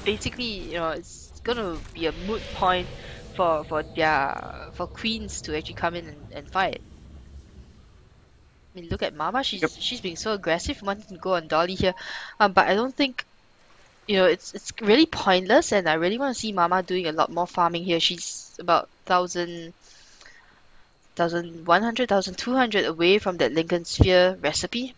basically, it's gonna be a moot point for Queens to actually come in and fight. I mean, look at Mama. She's being so aggressive, wanting to go on Dolly here. But I don't think, it's really pointless, and I really want to see Mama doing a lot more farming here. She's about 1,100, 1,200 away from that Lincoln Sphere recipe.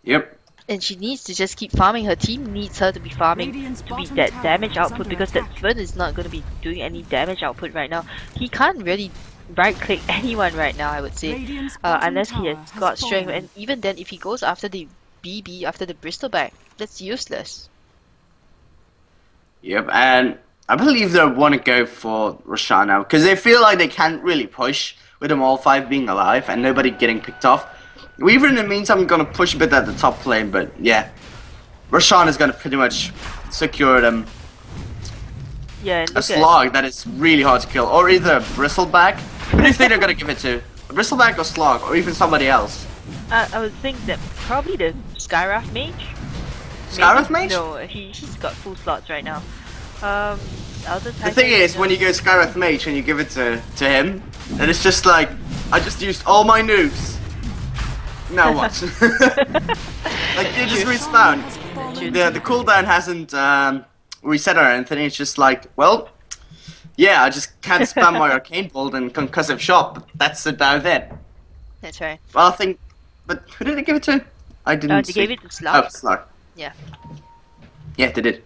Yep. And she needs to just keep farming. Her team needs her to be farming Radiant's to be bottom that tower damage is output, under because that attack. Sven is not going to be doing any damage output right now. He can't really right click anyone right now, I would say, Radiant's bottom unless he tower has has got strength. fallen. And even then, if he goes after the BB, after the Bristleback, that's useless. Yep, and I believe they want to go for Roshan now, because they feel like they can't really push with them all five being alive and nobody getting picked off. Weaver in the meantime going to push a bit at the top lane, but yeah. Roshan is going to pretty much secure them. Yeah, and A look at Slog that is really hard to kill, or either a Bristleback. Who do you think they're going to give it to? A Bristleback or Slog, or even somebody else? I would think that probably the Skywrath Mage. Skywrath Maybe? Mage? No, he's got full slots right now. Other The thing is, when you go Skywrath Mage and you give it to him, then it's just like, I just used all my nukes. Now what? Like, you just respawn. Has fallen. The cooldown hasn't reset or anything, it's just like, well, yeah, I just can't spam my arcane bolt and concussive shot, but that's about it. That's right. Well, I think, but who did they give it to? I didn't They see. gave it to Slug. Oh, Slug. Yeah. Yeah, they did.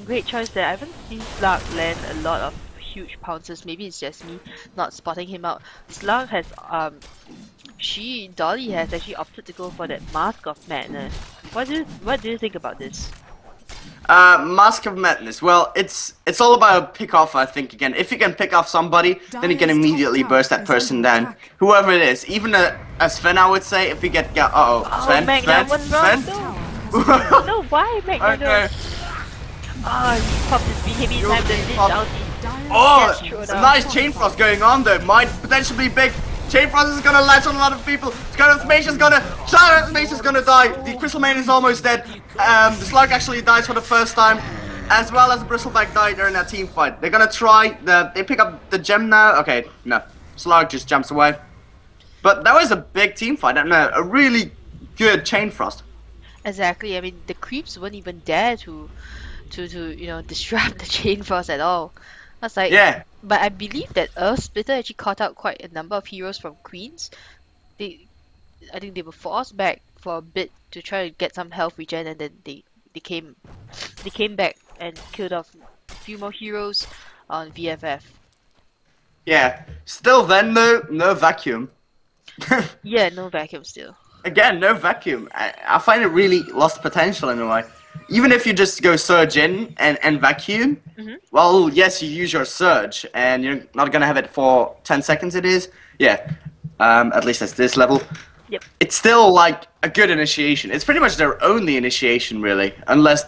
Great choice there. I haven't seen Slug land a lot of huge pounces. Maybe it's just me not spotting him out. Slug has Dolly has actually opted to go for that Mask of Madness. What do you think about this? Mask of Madness. Well, it's all about pick off, I think, again. If you can pick off somebody, then you can Dire's top immediately tower burst that is person under down. attack. Whoever it is. Even a Sven, I would say, if you get... Oh, Sven? Magna, Sven? what's wrong? Sven? No, no, why Magna? Okay. Oh, he popped his BKB You're time, the being Lich popped. ulti. Dire's Oh, Yes, sure some enough. nice chain frost going on though. Might potentially be big. Chain frost is gonna latch on a lot of people. Skywrath Mage is gonna die. The Crystal Main is almost dead. The Slug actually dies for the first time, as well as the Bristleback died during that team fight. They're gonna try they pick up the gem now. Okay, no. Slug just jumps away. But that was a big team fight. I don't know, a really good chain frost. Exactly. I mean, the creeps weren't even there to disrupt the chain frost at all. I was like, Yeah. But I believe that Earth Splitter actually caught out quite a number of heroes from Queens. I think they were forced back for a bit to try to get some health regen, and then they came back and killed off a few more heroes on VFF. Yeah. Still then, though, no vacuum. Yeah, no vacuum still. Again, no vacuum. I find it really lost potential in a way. Even if you just go surge in and vacuum, well, yes, you use your surge, and you're not gonna have it for 10 seconds. It is, yeah. At least at this level. Yep. It's still like a good initiation. It's pretty much their only initiation, really, unless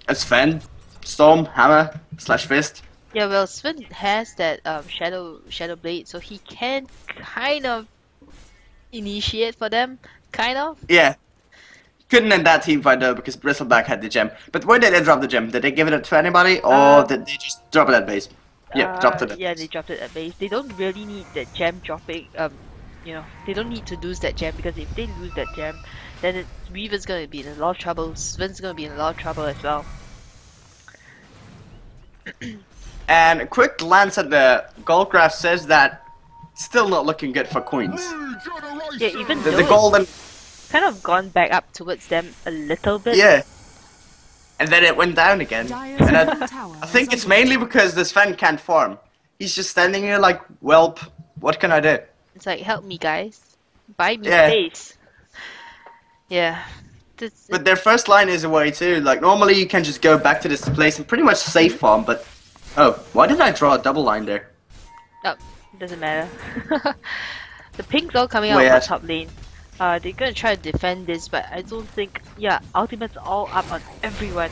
it's Sven, Storm, Hammer, / Fist. Yeah, well, Sven has that Shadow Blade, so he can kind of initiate for them, kind of. Yeah. Couldn't end that team fight though because Bristleback had the gem. But where did they drop the gem? Did they give it to anybody or did they just drop it at base? Yeah, dropped it. Yeah, they dropped it at base. They don't really need that gem dropping. You know, they don't need to lose that gem because if they lose that gem, then Weaver's gonna be in a lot of trouble. Sven's gonna be in a lot of trouble as well. And a quick glance at the gold graph says that it's still not looking good for Queens. Yeah, even The though golden. it's kind of gone back up towards them a little bit. Yeah. And then it went down again. Dire's And middle I tower think is it's under mainly because this Sven can't farm. He's just standing here like, welp, what can I do? It's like, help me, guys. Buy me Yeah. space. Yeah. But their first line is away too. Like normally you can just go back to this place and pretty much safe farm, but oh, why did I draw a double line there? Oh, doesn't matter. The pink's all coming out Wait, of the top lane. They're gonna try to defend this, but I don't think. Yeah, ultimate's all up on everyone.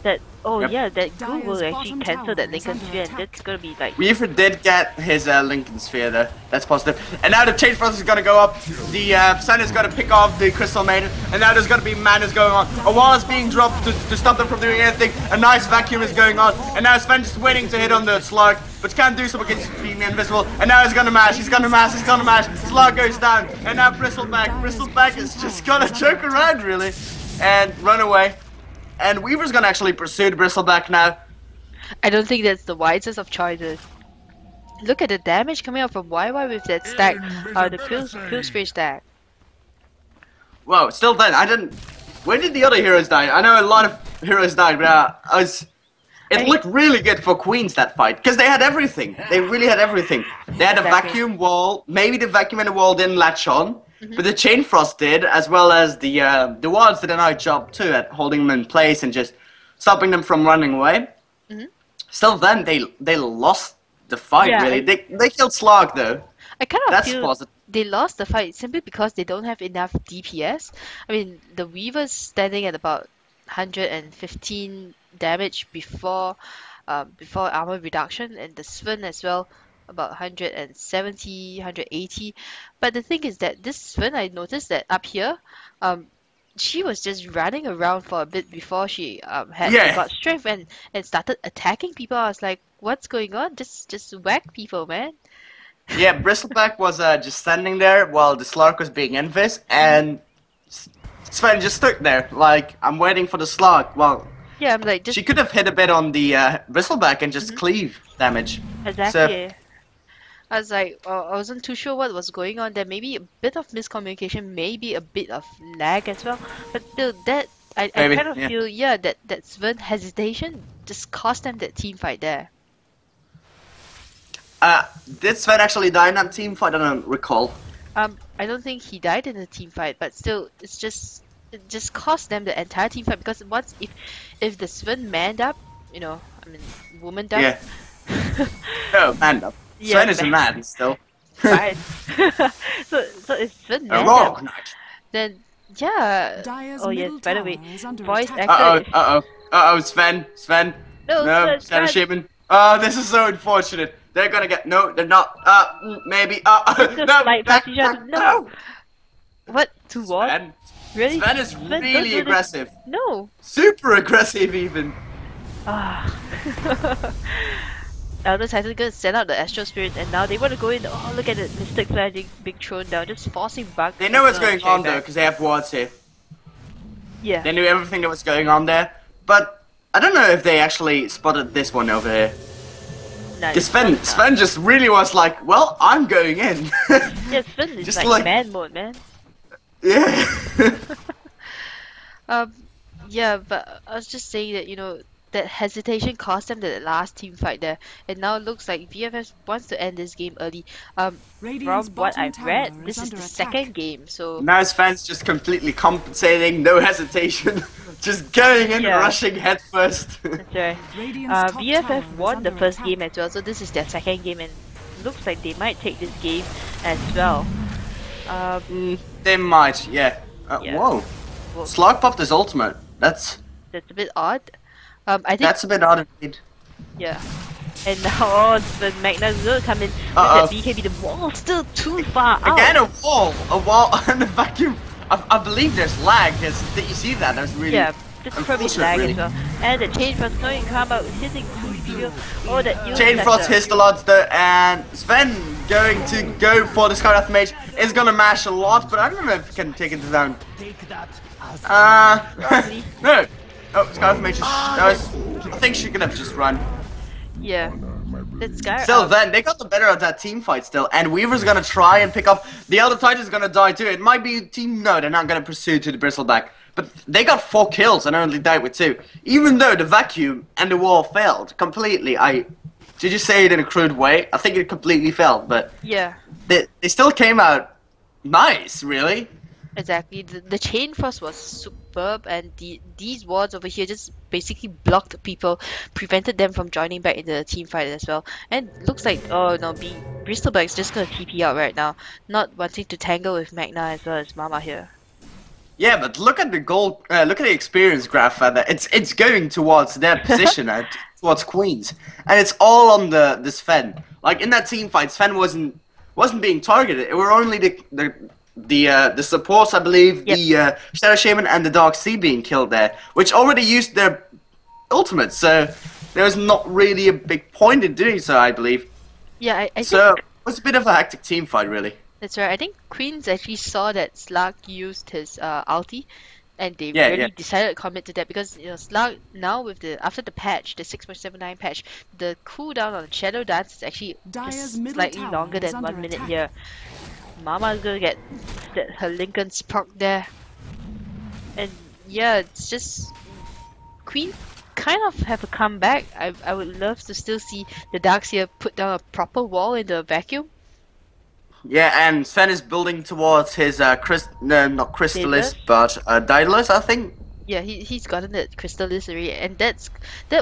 That Yep. yeah, that group will Dire's actually bottom cancel tower that is Lincoln under Sphere, and attack. that's gonna be like. Weaver did get his Lincoln Sphere though. That's positive. And now the Chain Frost is gonna go up. The Sun is gonna pick off the Crystal Maiden. And now there's gonna be madness going on. A wall is being dropped to stop them from doing anything. A nice vacuum is going on. And now Sven just waiting to hit on the Slug. But can't do so because he's being invisible. And now he's gonna mash. He's gonna mash. He's gonna mash. Slug goes down. And now Bristleback is just gonna choke around really. And run away. And Weaver's gonna actually pursue the Bristleback now. I don't think that's the wisest of choices. Look at the damage coming out from YY with that stack. The kill spray stack. Whoa, still dead. I didn't. Where did the other heroes die? I know a lot of heroes died, but it looked really good for Queens that fight because they had everything. They really had everything. They had a Exactly. vacuum wall. Maybe the vacuum and the wall didn't latch on, but the chain frost did, as well as the walls did a nice job too at holding them in place and just stopping them from running away. Still, then they lost the fight. Yeah, really, they killed Slog though. I kind of That's feel positive. they lost the fight simply because they don't have enough DPS. I mean, the Weaver's standing at about 115 damage before armor reduction, and the Sven as well about 170, 180. But the thing is that this Sven, I noticed that up here, she was just running around for a bit before she got strength and started attacking people. I was like, what's going on? Just whack people, man. Yeah, Bristleback was just standing there while the Slark was being invis, and Sven just stood there, like, I'm waiting for the Slark. Well, Yeah, I'm like, just she could have hit a bit on the Bristleback and just cleave damage. exactly. I was like, I wasn't too sure what was going on there. Maybe a bit of miscommunication, maybe a bit of lag as well. But still, that I Maybe, kind of yeah. feel that Sven hesitation just cost them that team fight there. Did Sven actually die in that team fight? I don't recall. I don't think he died in the team fight, but still, it just cost them the entire team fight because once if the Sven manned up, I mean, woman up. Yeah. No, man up. Yeah, Sven is a man still. Right. so if Sven A manned rogue up, knight. then yeah. Dire's Oh yes, middle by the way, tower is under voice attack. actor. Sven. No, Shadow Sven. Shaman. Oh, this is so unfortunate. They're gonna get, no, they're not. Maybe. Just No, like Party Shadow. No. What? To what? Sven. Really? Sven is Sven, don't do really this. aggressive. No. Super aggressive even. Ah. Elder Titan gonna send out the Astral Spirit, and now they want to go in. Oh, look at it, Mystic Flag being thrown down, just forcing Bug. They know what's going on though, because they have wards here. Yeah. They knew everything that was going on there. But I don't know if they actually spotted this one over here. Nice. Because Sven just really was like, well, I'm going in. Yeah, Sven is just like man mode, man. Yeah. Yeah, but I was just saying that that hesitation cost them the last team fight there, and now it looks like VFF wants to end this game early. From Radiant's what bottom I've read, tower this is under the attack. second game, so Now his fans just completely compensating, no hesitation, just going in, Yeah. rushing head first. that's right. Radiant's top VFF tower is won the under first attack. game as well, so this is their second game, and looks like they might take this game as well. They might, yeah. Yeah. Whoa. Well- Slug popped his ultimate. That's That's a bit odd. I think a bit odd indeed. yeah. And now the Magna's gonna come in with Uh-oh. that BKB. The wall's still too far out. Again, a wall, and the vacuum. I believe there's lag. Did you see that? That's really Yeah, this is probably unfortunate, lag really. as well. And the change was going to come out hitting Studio. Oh, that you Chain Frost hits the lots though, and Sven going to go for the Scarlet Mage is gonna mash a lot, but I don't know if he can take it down. Probably. No. Oh, Scarlet Mage I think she could have just run. Yeah. That's Sky. Still, then they got the better of that team fight still, and Weaver's gonna try and pick up. The Elder Titan's gonna die too. It might be team. No, they're not gonna pursue to the Bristleback, but they got 4 kills and only died with 2. Even though the vacuum and the wall failed completely. Did you say it in a crude way? I think it completely failed, but Yeah, they still came out nice, really. exactly. The chain frost was superb, and these wards over here just basically blocked people, prevented them from joining back in the team fight as well. And looks like, oh no, Bristleback's just gonna TP out right now, not wanting to tangle with Magna as well as Mama here. Yeah, but look at the goal. Look at the experience graph. It's going towards their position, towards Queens, and it's all on the Sven. Like in that team fight, Sven wasn't being targeted. It were only the supports, I believe, Yep. the Shadow Shaman and the Dark Sea being killed there, which already used their ultimate. So there was not really a big point in doing so, I believe. Yeah, I So think it was a bit of a hectic team fight, really. that's right. I think Queens actually saw that Slug used his ulti, and they Yeah, really yeah. decided to commit to that because Slug now with after the patch, the 6.79 patch, the cooldown on Shadow Dance is actually Dire's just middle slightly tower longer is than under 1 minute attack. here. Mama's gonna get her Lincoln's proc there, and yeah, it's just Queen kind of have a comeback. I would love to still see the Darkseer put down a proper wall in the vacuum. Yeah, and Sven is building towards his not Crystallis, Daedalus? but Daedalus, I think. Yeah, he's gotten the Crystallis already, and that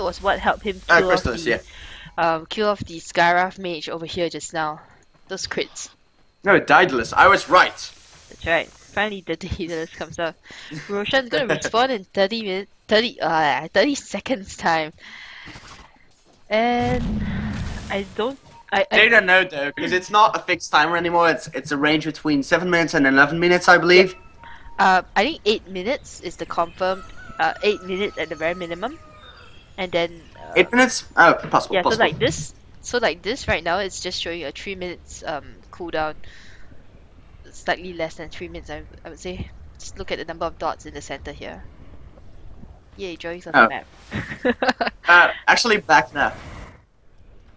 was what helped him kill off Crystallis, the kill off the Skywrath mage over here just now. Those crits. No, Daedalus. I was right. That's right. Finally, the Daedalus comes out. Roshan's gonna respawn in 30 seconds time, and I don't. They don't know though, because it's not a fixed timer anymore. It's a range between 7 minutes and 11 minutes, I believe. I think 8 minutes is the confirmed. 8 minutes at the very minimum, and then 8 minutes? Oh, possible. yeah. possible. So like this right now, it's just showing a 3 minutes cooldown. Slightly less than 3 minutes, I would say. Just look at the number of dots in the center here. Yay, drawings on Oh. the map. Actually, back now.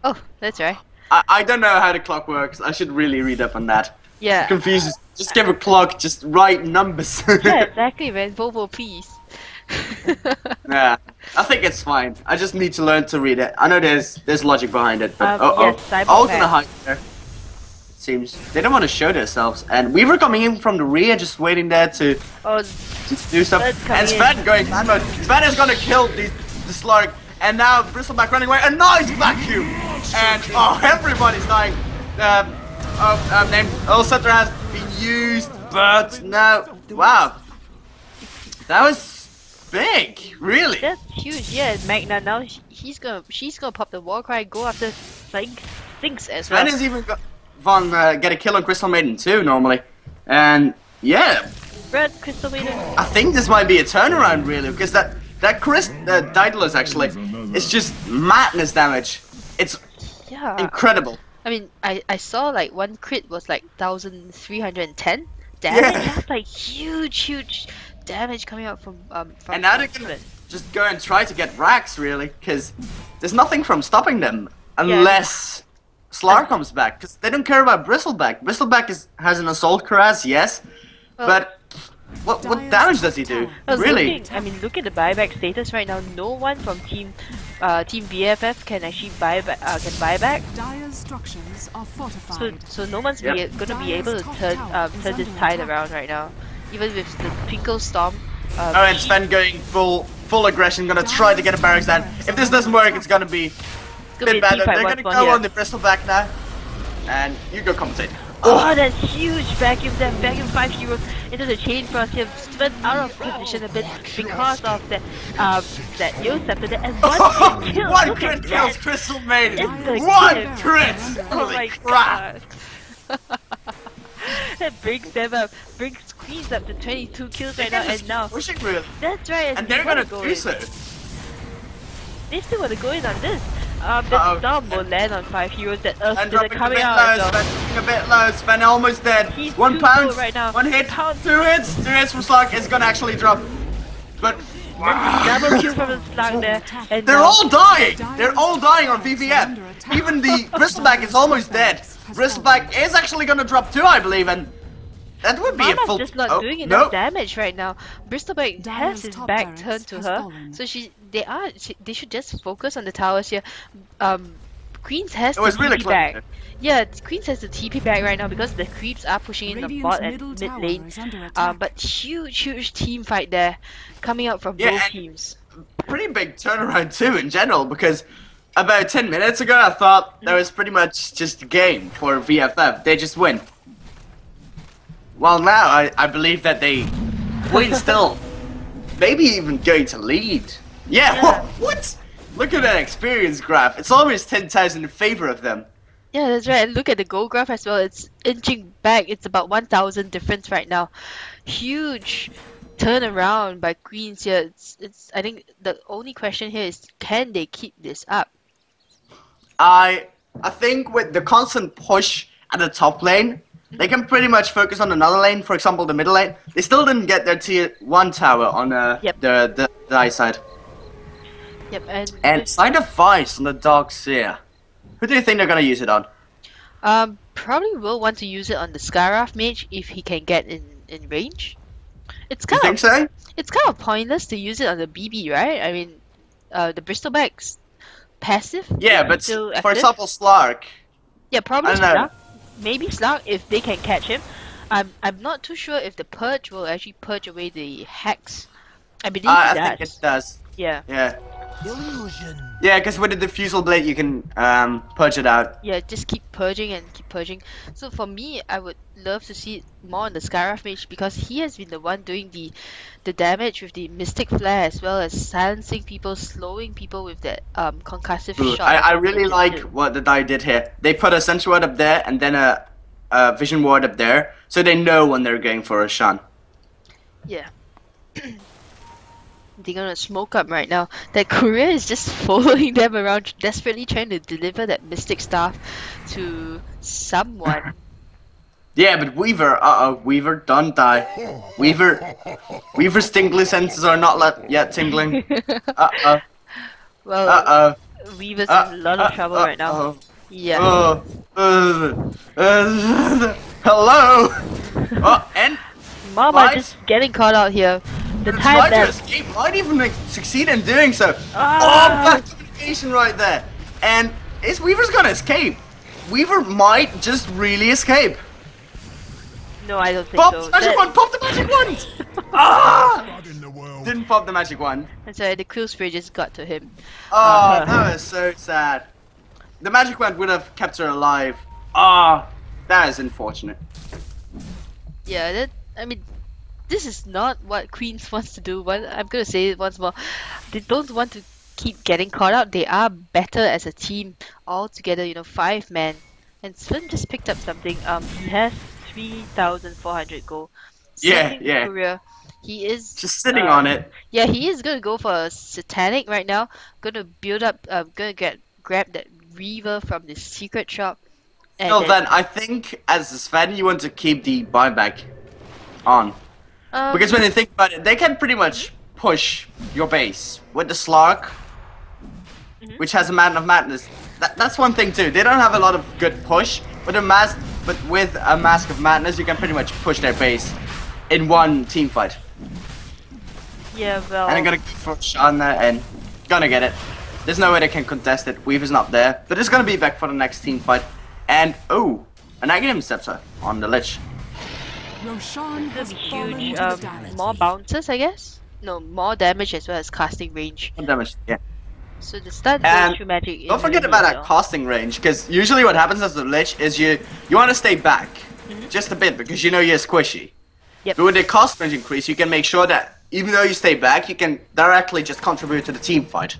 Oh, that's right. I don't know how the clock works. I should really read up on that. Yeah. Confuses. Just give a clock, just write numbers. Yeah, exactly, man. Volvo, please. Yeah, I think it's fine. I just need to learn to read it. I know there's logic behind it, but Yes, Cyber all Man. gonna hide there. It seems they don't want to show themselves, and we were coming in from the rear, just waiting there to Oh, do stuff. That's coming And Sven in. going mad mode. Sven is gonna kill the slug, and now Bristleback running away. A nice vacuum, and everybody's dying. Name Ulcenter has been used, but no. Wow, that was big, really. that's huge. Yeah, Magna now she's gonna pop the war cry, go after Sphinx as well. Sven is even get a kill on Crystal Maiden too normally, and yeah, Red Crystal Maiden. I think this might be a turnaround really, because that Daedalus actually is just madness damage. It's Yeah. incredible. I mean, I saw like one crit was like 1,310 damage. Yeah. That's like huge damage coming out from And now they can Sven. just go and try to get racks really, because there's nothing from stopping them unless Slar comes back, because they don't care about Bristleback. Bristleback has an assault cuirass, yes, Well, but What damage does he do? Really? Look at the buyback status right now. No one from team VFF can actually buy back. Dire's structures are fortified. So no one's gonna be able to turn this tide around right now. Even with the Twinkle Storm. Oh, and Sven going full aggression, gonna try to get a barracks down. If this doesn't work, it's gonna be a bit better. They're gonna go on the Bristol back now, and you go compensate. Oh, that's huge vacuum! That vacuum 5 heroes into the chain frost here. Sven out of position a bit because of that Yo scepter there, and one kill. One crit kills Crystal Maiden. One crit! Oh my god! That brings them up, brings Queens up to 22 kills right now, and now pushing really. That's right, and they're gonna do so. They still want to go in on this. The Storm will land on 5 heroes that and are coming out. Sven a bit low, Sven almost dead. He's 1 pound, right now. 1 hit, 2 hits, 2 hits from Slug is gonna actually drop. But double kill from the Slug there. And they're all dying! They're all dying on VVF. Even the Bristleback is almost dead. Bristleback is actually gonna drop too, I believe, and that would be Mama's a full. just not doing enough damage right now. Bristleback has his back turned to her, so they should just focus on the towers here. Queens has the TP back. Yeah, Queens has the TP back right now because the creeps are pushing in the bot and mid lane. But huge team fight there coming out from both teams. Pretty big turnaround too in general, because about 10 minutes ago I thought that was pretty much just a game for VFF. They just win. Well, now I believe that they win still. Maybe even going to lead. Yeah. What? Look at that experience graph. It's almost 10,000 in favor of them. Yeah, that's right. And look at the goal graph as well. It's inching back. It's about 1,000 difference right now. Huge turnaround by Queens here. It's. I think the only question here is, can they keep this up? I think with the constant push at the top lane, they can pretty much focus on another lane. For example, the middle lane. They still didn't get their tier 1 tower on the high side. Yep, and Side of Vice on the Dark Seer. Who do you think they're gonna use it on? Probably will want to use it on the Skyraf mage if he can get in range. It's kind think so? It's kind of pointless to use it on the BB, right? I mean, the Bristleback's passive. Yeah, but for example, Slark. Yeah, probably Slark. Maybe Slark if they can catch him. I'm not too sure if the purge will actually purge away the hacks. I believe I think it does. Yeah. Yeah. Illusion. Yeah, because with the diffusal blade you can purge it out. Yeah, just keep purging and keep purging. So for me, I would love to see it more on the Skyraf mage because he has been the one doing the damage with the Mystic Flare as well as silencing people, slowing people with that concussive shot. I really like what the die did here. They put a Sentry Ward up there and then a Vision Ward up there, so they know when they're going for a Shan. Yeah. They're gonna smoke up right now. That courier is just following them around, desperately trying to deliver that Mystic Staff to someone. Yeah, but Weaver, Weaver, don't die. Weaver's tingly senses are not yet tingling. Well, Weaver's in a lot of trouble right now. Yeah. Hello. And Mama just getting caught out here. The try to escape might even succeed in doing so. Bad communication right there. And is Weaver's gonna escape? Weaver might just really escape. No, I don't think so. So. Magic wand! Pop the magic wand! Didn't pop the magic wand. That's right, the Quill Spray just got to him. Oh, that was so sad. The magic wand would have kept her alive. That is unfortunate. Yeah, I mean, this is not what Queens wants to do, but I'm gonna say it once more. They don't want to keep getting caught out. They are better as a team all together, 5-man. And Sven just picked up something. He has 3,400 gold. Yeah. Career. He is just sitting on it. Yeah, he is gonna go for a Satanic right now. Gonna build up. Gonna grab that Reaver from the secret shop. So then, I think as a Sven, you want to keep the buyback on. Because when you think about it, they can pretty much push your base with the Slark, which has a Man of Madness. That's one thing too. They don't have a lot of good push, but with a Mask of Madness, you can pretty much push their base. in one team fight. Yeah, well. And I'm gonna go for a shot on there and gonna get it. There's no way they can contest it. Weaver's not there. But it's gonna be back for the next team fight. And oh, an Aghanim Scepter on the lich. Roshan has That'd be fallen huge. to the damage. More bounces, I guess? No, more damage as well as casting range. One damage, yeah. So the stun And goes through magic. don't forget about that casting range, because usually what happens as a lich is you want to stay back just a bit because you know you're squishy. Yep. But with the cast range increase, you can make sure that even though you stay back, you can directly just contribute to the team fight.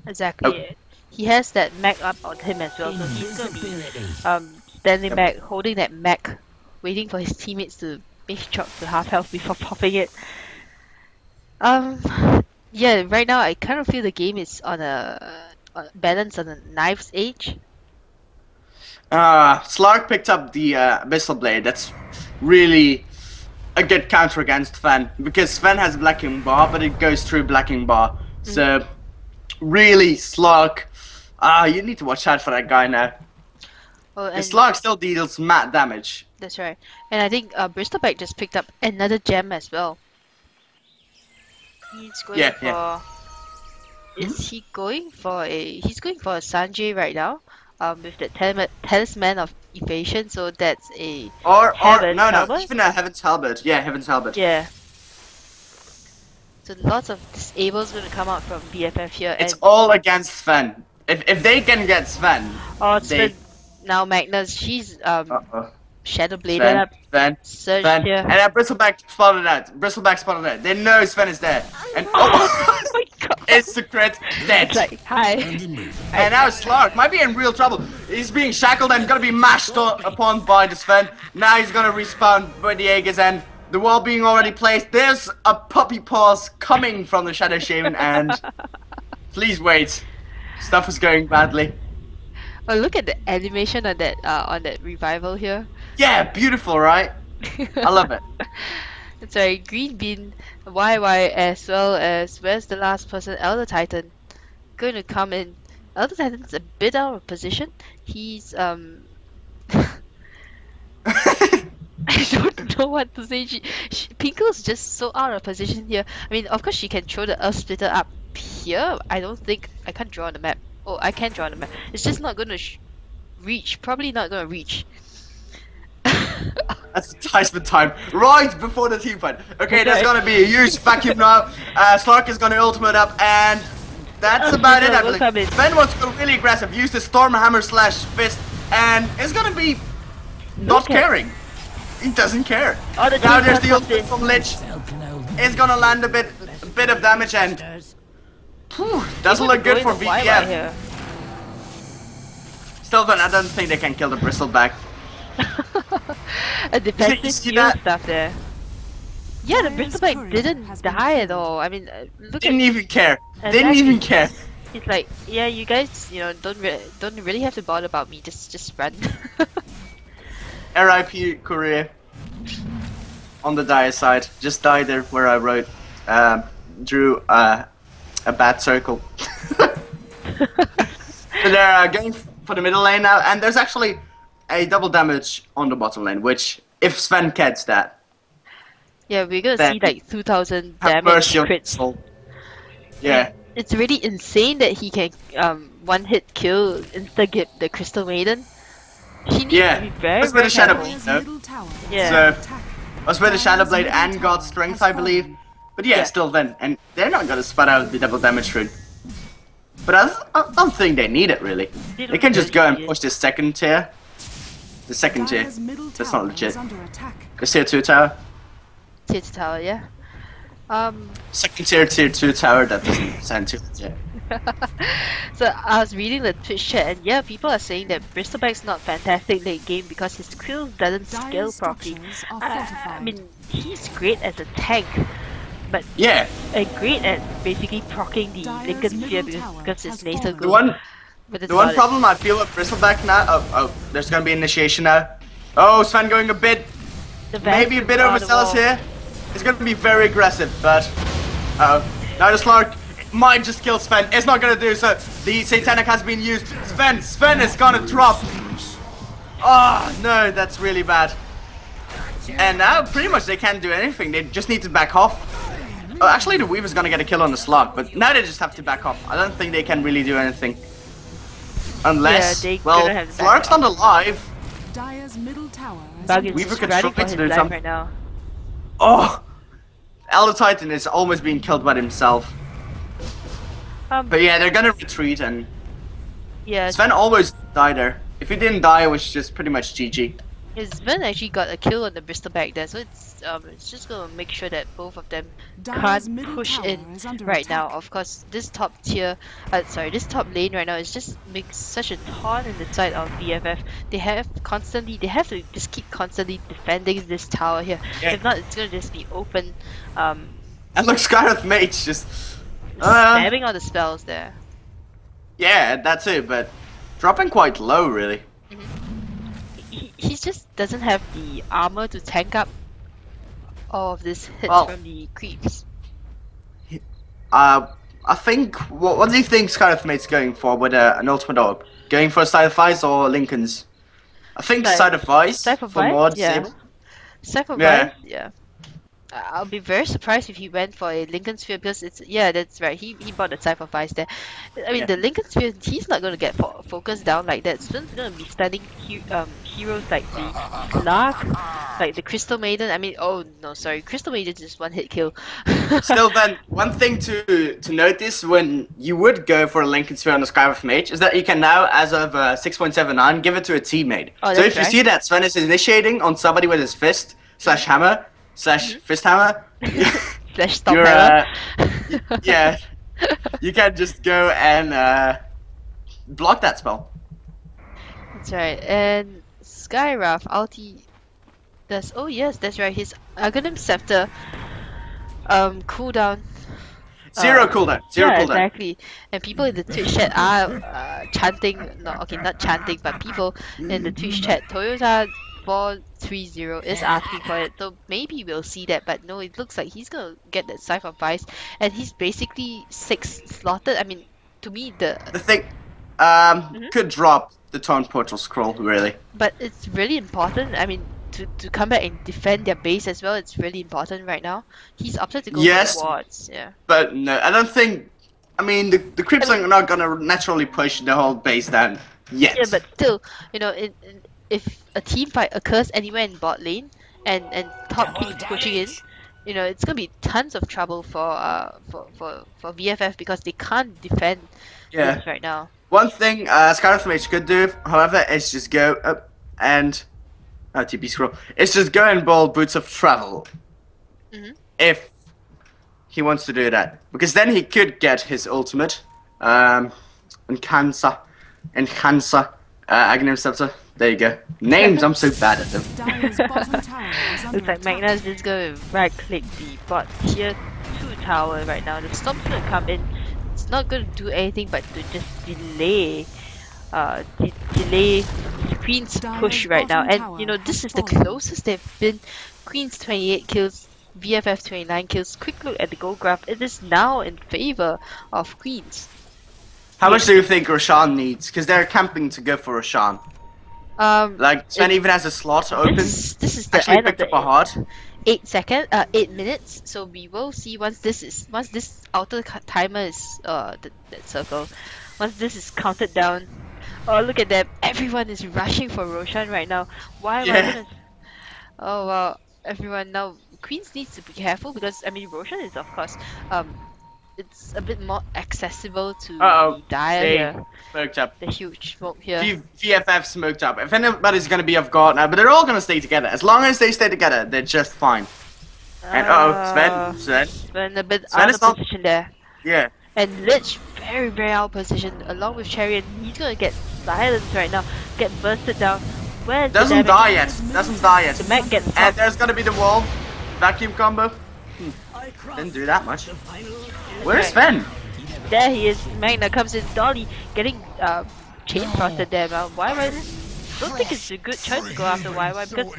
Exactly. Oh. He has that mech up on him as well, so he's gonna be standing back, holding that mech, waiting for his teammates to base chop to half health before popping it. Yeah, right now I kind of feel the game is on a balance on a knife's edge. Slark picked up the Abyssal Blade. That's really a good counter against Sven, because Sven has Blacking Bar, but it goes through Blacking Bar. So, really, Slark, you need to watch out for that guy now. Oh, and Slark still deals mad damage. that's right. And I think Bristleback just picked up another gem as well. He's going for. Is he going for a? He's going for a Sanjay right now. With the talisman of evasion, so that's a Heaven's Halberd? Even a Heaven's Halberd. Yeah, Heaven's Halberd. Yeah. So lots of disables going to come out from VFF here. It's and all against Sven. If they can get Sven, Sven, now Magnus, she's Shadow Bladed Sven, up. Sven, Search Sven, here. and then Bristleback spotted that. Bristleback spotted that. They know Sven is there, and Oh my god! it's the crit dead. It's like, hi. And now Slark might be in real trouble. He's being shackled and gonna be mashed upon by the Sven. Now he's gonna respawn by the Aegis, and the wall being already placed. There's a puppy paws coming from the Shadow Shaman, and please wait. Stuff is going badly. Oh, look at the animation on that revival here. Yeah, beautiful, right? I love it. That's right, Green Bean, YY, as well as where's the last person? Elder Titan, going to come in. Elder Titan's a bit out of position. He's I don't know what to say. Pinkle's just so out of position here. I mean, of course she can throw the Earth Splitter up here. I can't draw on the map. Oh, I can draw on the map. It's just not going to reach. Probably not going to reach. That's the enticement time, right before the team fight. Okay, there's gonna be a huge vacuum now. Slark is gonna ultimate up, and that's about it, I believe. Ben wants to go really aggressive, use the Stormhammer / Fist, and it's gonna be not caring. He doesn't care. Oh, now there's the ultimate from Lich. It's gonna land a bit of damage, and doesn't look good for VFF. Still, I don't think they can kill the Bristleback. A defensive you see heal that? stuff there. Yeah, the Bristleback didn't die at all. I mean, look Didn't even care. Exactly. Didn't even care. It's like, yeah, you guys, don't really have to bother about me. Just run. RIP Korea. On the dire side, just died there where I wrote, drew a bad circle. So they're going for the middle lane now, and there's actually a double damage on the bottom lane, which, if Sven gets that, yeah, we're gonna then see like 2,000 have damage mercy on his crits. soul. Yeah. It's really insane that he can one-hit kill insta-gip the Crystal Maiden. She needs to be very, That's with very the Shadow careful. Blade, no? Middle tower Yeah. So, was with the Shadow Blade and God's Strength, I believe. But yeah, Yeah. still then. And they're not gonna spot out the double damage rune. But I don't think they need it, really. They can just go and push this second tier. The second tier. Dire's middle That's tower not legit. is under attack. The tier 2 tower. Tier tower, yeah. Second tier 2 tower, that doesn't sound too legit. So I was reading the Twitch chat, and yeah, people are saying that Bristleback's not fantastic late game because his skill doesn't scale Dire's properly. structures are I fortified. mean, he's great as a tank, but Yeah, great at basically proccing the Dire's Lincoln Sphere middle tower because has his laser fallen. goes. the one problem I feel with Bristleback now, oh, there's gonna be initiation now. Oh, Sven going a bit, maybe a bit overzealous here. It's gonna be very aggressive, but, now the Slark might just kill Sven. It's not gonna do so. The Satanic has been used. Sven is gonna drop. Oh, no, that's really bad. And now pretty much they can't do anything. They just need to back off. Oh, actually the Weaver's gonna get a kill on the Slug, but now they just have to back off. I don't think they can really do anything. Unless, Yeah, well, Flark's not alive. Dire's middle tower is Bug under is Weaver just can running try for to his do life something. right now. Oh! Elder Titan is almost being killed by himself. But yeah, they're gonna retreat and Yeah, Sven almost died there. If he didn't die, it was just pretty much GG. Sven actually got a kill on the Bristol back there, so it's just gonna make sure that both of them Dire's can't middle push tower in is under right now. attack. Of course, this top tier, this top lane right now is just makes such a thorn in the side of VFF. They have to just keep constantly defending this tower here. Yeah. If not, it's gonna just be open, And look, Skyreth Mage just... spamming all the spells there. yeah, that's it, but dropping quite low, really. He just doesn't have the armor to tank up all of these hits Well- from the creeps. I think... What do you think Skyreth Mage's going for with an ultimate orb? Going for Side of Vice or Lincoln's? I think Side of Vice Side of for Vice? more Yeah. disable. Sacrifice, Yeah. yeah. I'll be very surprised if he went for a Lincoln Sphere because it's that's right. He bought the Sacrifice there. I mean Yeah. the Lincoln Sphere, he's not gonna get focused down like that. Sven's gonna be stunning heroes like the Lark, like the Crystal Maiden. I mean, oh no, sorry, Crystal Maiden is just one hit kill. Still then, one thing to notice when you would go for a Lincoln Sphere on the Skyreth Mage is that you can now, as of 6.79, give it to a teammate. Oh, so that's if you right. see that Sven is initiating on somebody with his fist, slash hammer, slash fist hammer, Slash stop you're, hammer. yeah, you can just go and block that spell. That's right. And Skywrath ulti does. Oh yes, that's right. His Aghanim Scepter cooldown. Zero cooldown, zero Yeah, cooldown. exactly. And people in the Twitch chat are chanting. No, okay, not chanting, but people in the Twitch chat. Toyota 430 is asking for it, so maybe we'll see that. But no, it looks like he's gonna get that Scythe of Vice, and he's basically 6 slotted. I mean, to me, The thing, Mm-hmm. could drop the Torn Portal Scroll, really. but it's really important. I mean, to come back and defend their base as well, it's really important right now. He's opted to go Yes. for the wards. Yeah. But no, I don't think. I mean, the creeps are not gonna naturally push the whole base down yet. Yeah, but still, you know, if a team fight occurs anywhere in bot lane and top keeps pushing in, you know, it's gonna be tons of trouble for VFF because they can't defend Yeah. this right now. One thing Skyreth Mage could do, however, is just go up and TP scroll. It's just go and bowl Boots of Travel. If he wants to do that, because then he could get his ultimate, Enhancer, Aghanim Scepter. There you go. Names, I'm so bad at them. Dire's bottom tower is under Looks like attack. Magna's just gonna right click the bot tier 2 tower right now. The storm's gonna come in. It's not gonna do anything but to just delay delay Queen's push right now. And you know, this is the closest they've been. Queen's 28 kills, VFF 29 kills. Quick look at the gold graph. It is now in favor of Queens. How much do you think Roshan needs? Because they're camping to go for Roshan. Like, Sven even has a slot open. This is the Actually end of picked the up a heart. 8 minutes. So we will see once this outer timer is that circle. Once this is counted down. Oh, look at that! Everyone is rushing for Roshan right now. Why am I Yeah. gonna? Oh wow! Everyone now. Queens needs to be careful because I mean Roshan is of course it's a bit more accessible to Uh-oh. Dire They here. smoked up. The huge smoke here. VFF smoked up. If anybody's gonna be off guard now, but they're all gonna stay together. As long as they stay together, they're just fine. And Sven. Sven a bit Sven out is of not- position there. Yeah. And Lich very very out of position along with Chariot. He's gonna get silenced right now. Get bursted down. Where's the Doesn't damage? die yet. Doesn't die yet. The mech gets And popped. there's gonna be the wall. Vacuum combo. Didn't do that much. Where's Sven? There he is. Magna comes in. Dolly getting chain frosted there. YY don't think it's a good choice to go after YY because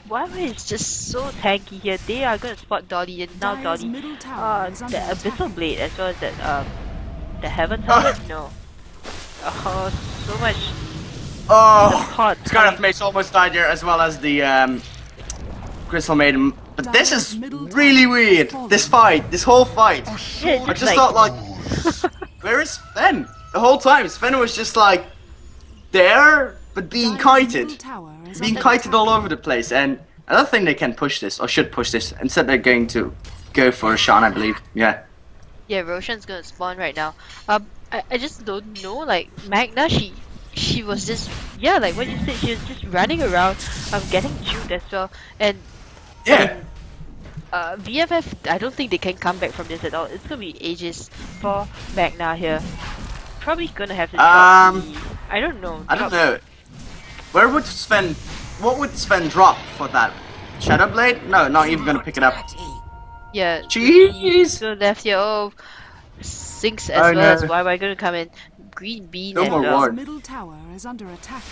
YY is just so tanky here. They are gonna spot Dolly and now Dire's Dolly. middle tower is The under attack. Abyssal Blade as well as that the Heaven Helmet? No. Oh, so much. Oh, Hot. Skyreth Mage almost died here, as well as the Crystal Maiden, but this is really weird. This whole fight. Yeah, I just thought like, where is Sven? The whole time, Sven was just like there, but being kited, all over the place. And I don't think they can push this or should push this. Instead, they're going to go for Shan, I believe. Yeah. Yeah, Roshan's gonna spawn right now. I just don't know. Like Magna, she was just like what you said. She was just running around, getting juked as well. And Yeah. VFF, I don't think they can come back from this at all. It's gonna be ages for Magna here. Probably gonna have to drop I don't know. I don't know. Where would Sven? What would Sven drop for that? Shadow Blade? No, not even gonna pick it up. Yeah. Jeez. So left here. Oh, Sinks as Oh, well no. as YY gonna come in. Green Bean No as more well. ward. Middle tower is under attack.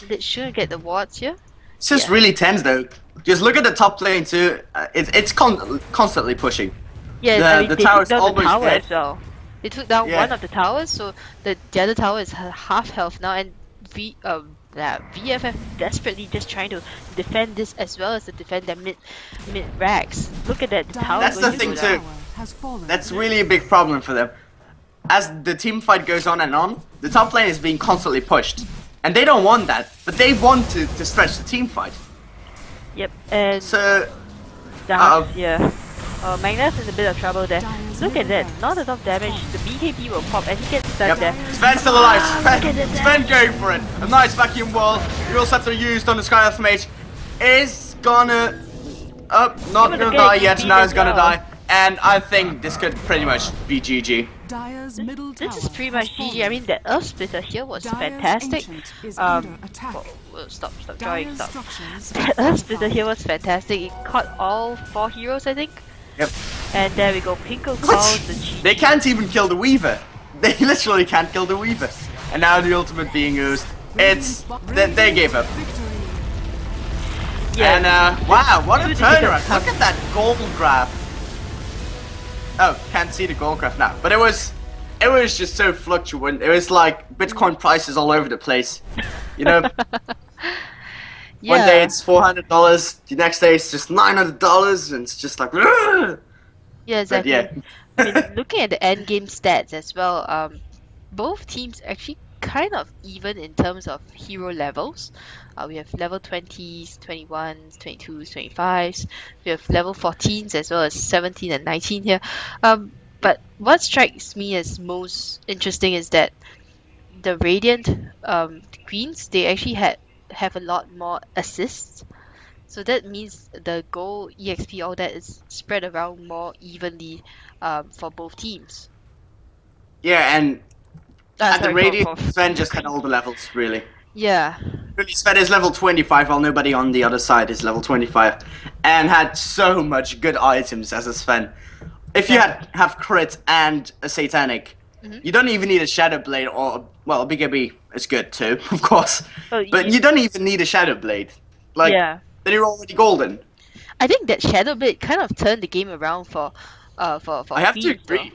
They shouldn't get the wards here. It's just Yeah. really tense though. Just look at the top lane too. It's constantly pushing. Yeah, The- I mean, the they tower's took down the almost tower dead. as well. They took down Yeah. one of the towers, so the other tower is half health now, and VFF desperately just trying to defend this as well as to defend their mid racks. Look at that, the tower That's going the to thing go too. down. Has fallen. That's really a big problem for them. As the team fight goes on and on, the top lane is being constantly pushed. And they don't want that, but they want to stretch the team fight. Yep, and So, Darks, yeah. Magnus is in a bit of trouble there. Look at that, not enough damage. The BKB will pop and he gets stuck there. Sven's still alive. Look at that Sven going for it. A nice vacuum wall. You also have to use on the Sky Elf Mage. Is gonna not gonna gonna get die yet. beat Now as he's gonna well. die. And I think this could pretty much be GG. Dyer's middle tower. This is pretty much has GG. I mean, that Earth Splitter here was Dyer's fantastic. ancient is under attack. Stop drawing, Dyer's stop. structures That Earth Splitter here was fantastic. It caught all 4 heroes, I think. Yep. And there we go. Pinko What? calls the GG. They can't even kill the Weaver. They literally can't kill the Weaver. And now the ultimate being used. It's they gave up. Yeah. And wow, what a Too difficult turnaround! to Look at that gold graph. Oh, can't see the gold graph now. But it was just so fluctuant. It was like Bitcoin prices all over the place. You know, Yeah. one day it's $400, the next day it's just $900, and it's just like. "Ugh." Yeah, exactly. yeah. I mean, looking at the end game stats as well, both teams actually kind of even in terms of hero levels. We have level 20s, 21s, 22s, 25s. We have level 14s as well as 17 and 19 here. But what strikes me as most interesting is that the Radiant Queens, they actually have a lot more assists. So that means the gold, EXP, all that is spread around more evenly for both teams. Yeah, and at the Sorry, Radiant, for- Sven just had all the levels, really. Yeah. Really, Sven is level 25, while nobody on the other side is level 25. And had so much good items as a Sven. If you have crit and a Satanic, you don't even need a Shadow Blade or, well, a BKB is good too, of course. Oh, But you don't even need a Shadow Blade. Like, Yeah. then you're already golden. I think that Shadow Blade kind of turned the game around for I have to Queens, though. agree.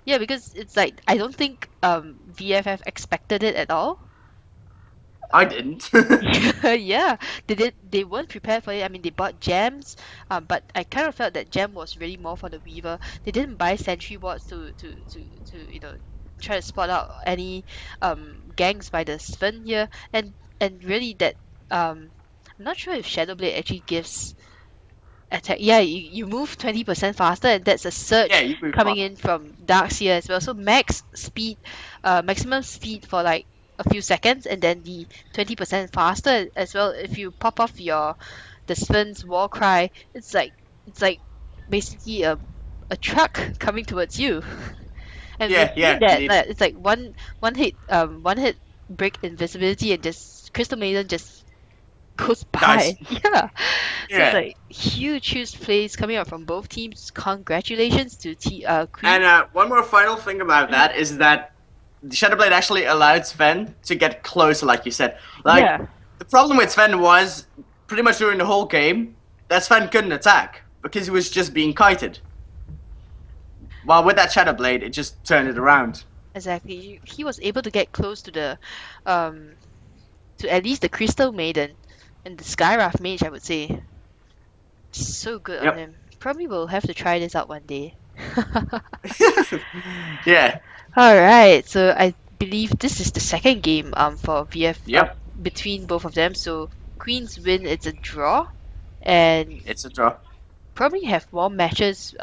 Yeah, because it's like I don't think VFF expected it at all. I didn't. Yeah, they weren't prepared for it. I mean, they bought gems, but I kind of felt that gem was really more for the Weaver. They didn't buy sentry wards to you know try to spot out any ganks by the Sven here, and really that I'm not sure if Shadow Blade actually gives attack. Yeah, you move 20% faster, and that's a surge Yeah, you move coming faster. in from Darks here as well. So max speed, maximum speed for like a few seconds, and then the 20% faster as well. If you pop off the Sven's war cry, it's like basically a truck coming towards you. And Yeah, we've yeah, seen that, indeed. it's like one hit break invisibility, and just Crystal Maiden just goes by. Dies. Yeah. So Yeah. it's like huge plays coming out from both teams. Congratulations to Queen. And one more final thing about that is that the Shadow Blade actually allowed Sven to get closer, like you said. Like, Yeah. the problem with Sven was, pretty much during the whole game, that Sven couldn't attack, because he was just being kited. While with that Shadow Blade, it just turned it around. Exactly. He was able to get close to the to at least the Crystal Maiden, And the Skywrath mage, I would say. So good on Yep. him. Probably will have to try this out one day. Yeah. Alright, so I believe this is the second game for VF Yep. between both of them. So Queens win, it's a draw, and It's a draw. probably have more matches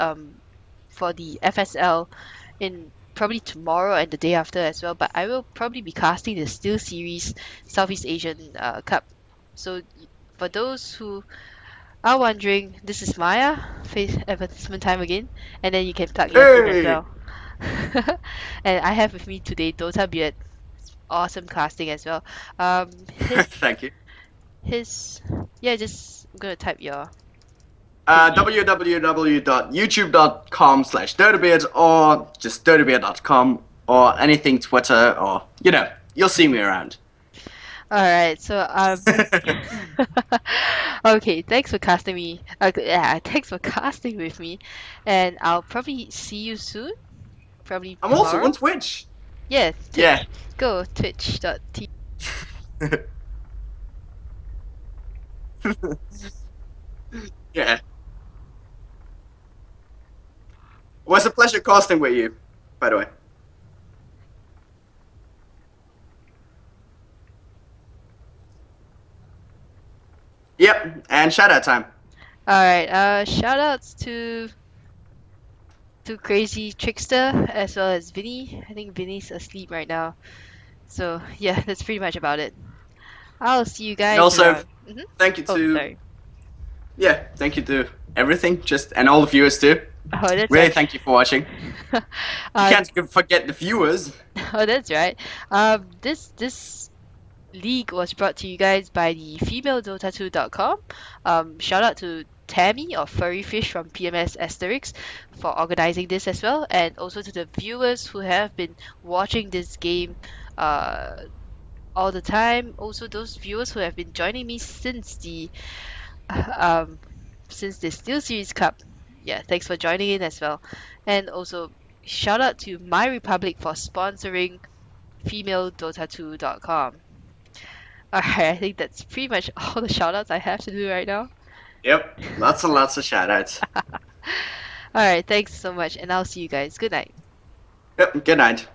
for the FSL in probably tomorrow and the day after as well. But I will probably be casting the Steel Series Southeast Asian Cup. So for those who are wondering, this is Maya, face advertisement time again, and then you can plug yours in as Hey. well. And I have with me today Dota Beard, awesome casting as well. His Thank you. his yeah, just I'm gonna type your page. www.youtube.com/dotabeard or just dotabeard.com or anything Twitter or you'll see me around. All right, so okay, thanks for casting me. Yeah, thanks for casting with me, and I'll probably see you soon. Probably I'm also on tomorrow. Twitch. Yeah, Yeah. Twitch. Go twitch.tv. Yeah. It was a pleasure casting with you, by the way. Yep, and shout out time. All right. Shout outs to Crazy Trickster as well as Vinny. I think Vinny's asleep right now. So yeah, that's pretty much about it. I'll see you And guys also, around. thank you Oh, to sorry. thank you to everything, and all the viewers too. Oh, that's Really, right. thank you for watching. You uh, can't forget the viewers. oh, that's right. This league was brought to you guys by the femaledota2.com. Shout out to Tammy or Furry Fish from PMS Asterix for organizing this as well, and also to the viewers who have been watching this game uh, all the time. Also, those viewers who have been joining me um, since the Steel Series Cup. Yeah, thanks for joining in as well. And also, shout out to My Republic for sponsoring femaledota2.com. Alright, I think that's pretty much all the shoutouts I have to do right now. Yep, lots and lots of shout outs. Alright, thanks so much, and I'll see you guys. Good night. Yep, good night.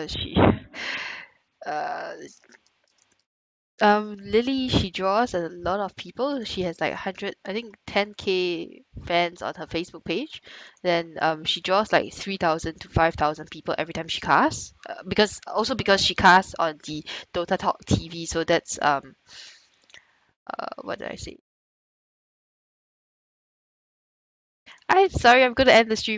She uh Lily, she draws a lot of people. She has like 100, I think 10K fans on her Facebook page. Then she draws like 3,000 to 5,000 people every time she casts. Because she casts on the Dota Talk TV, so that's what did I say? I'm sorry, I'm gonna end the stream.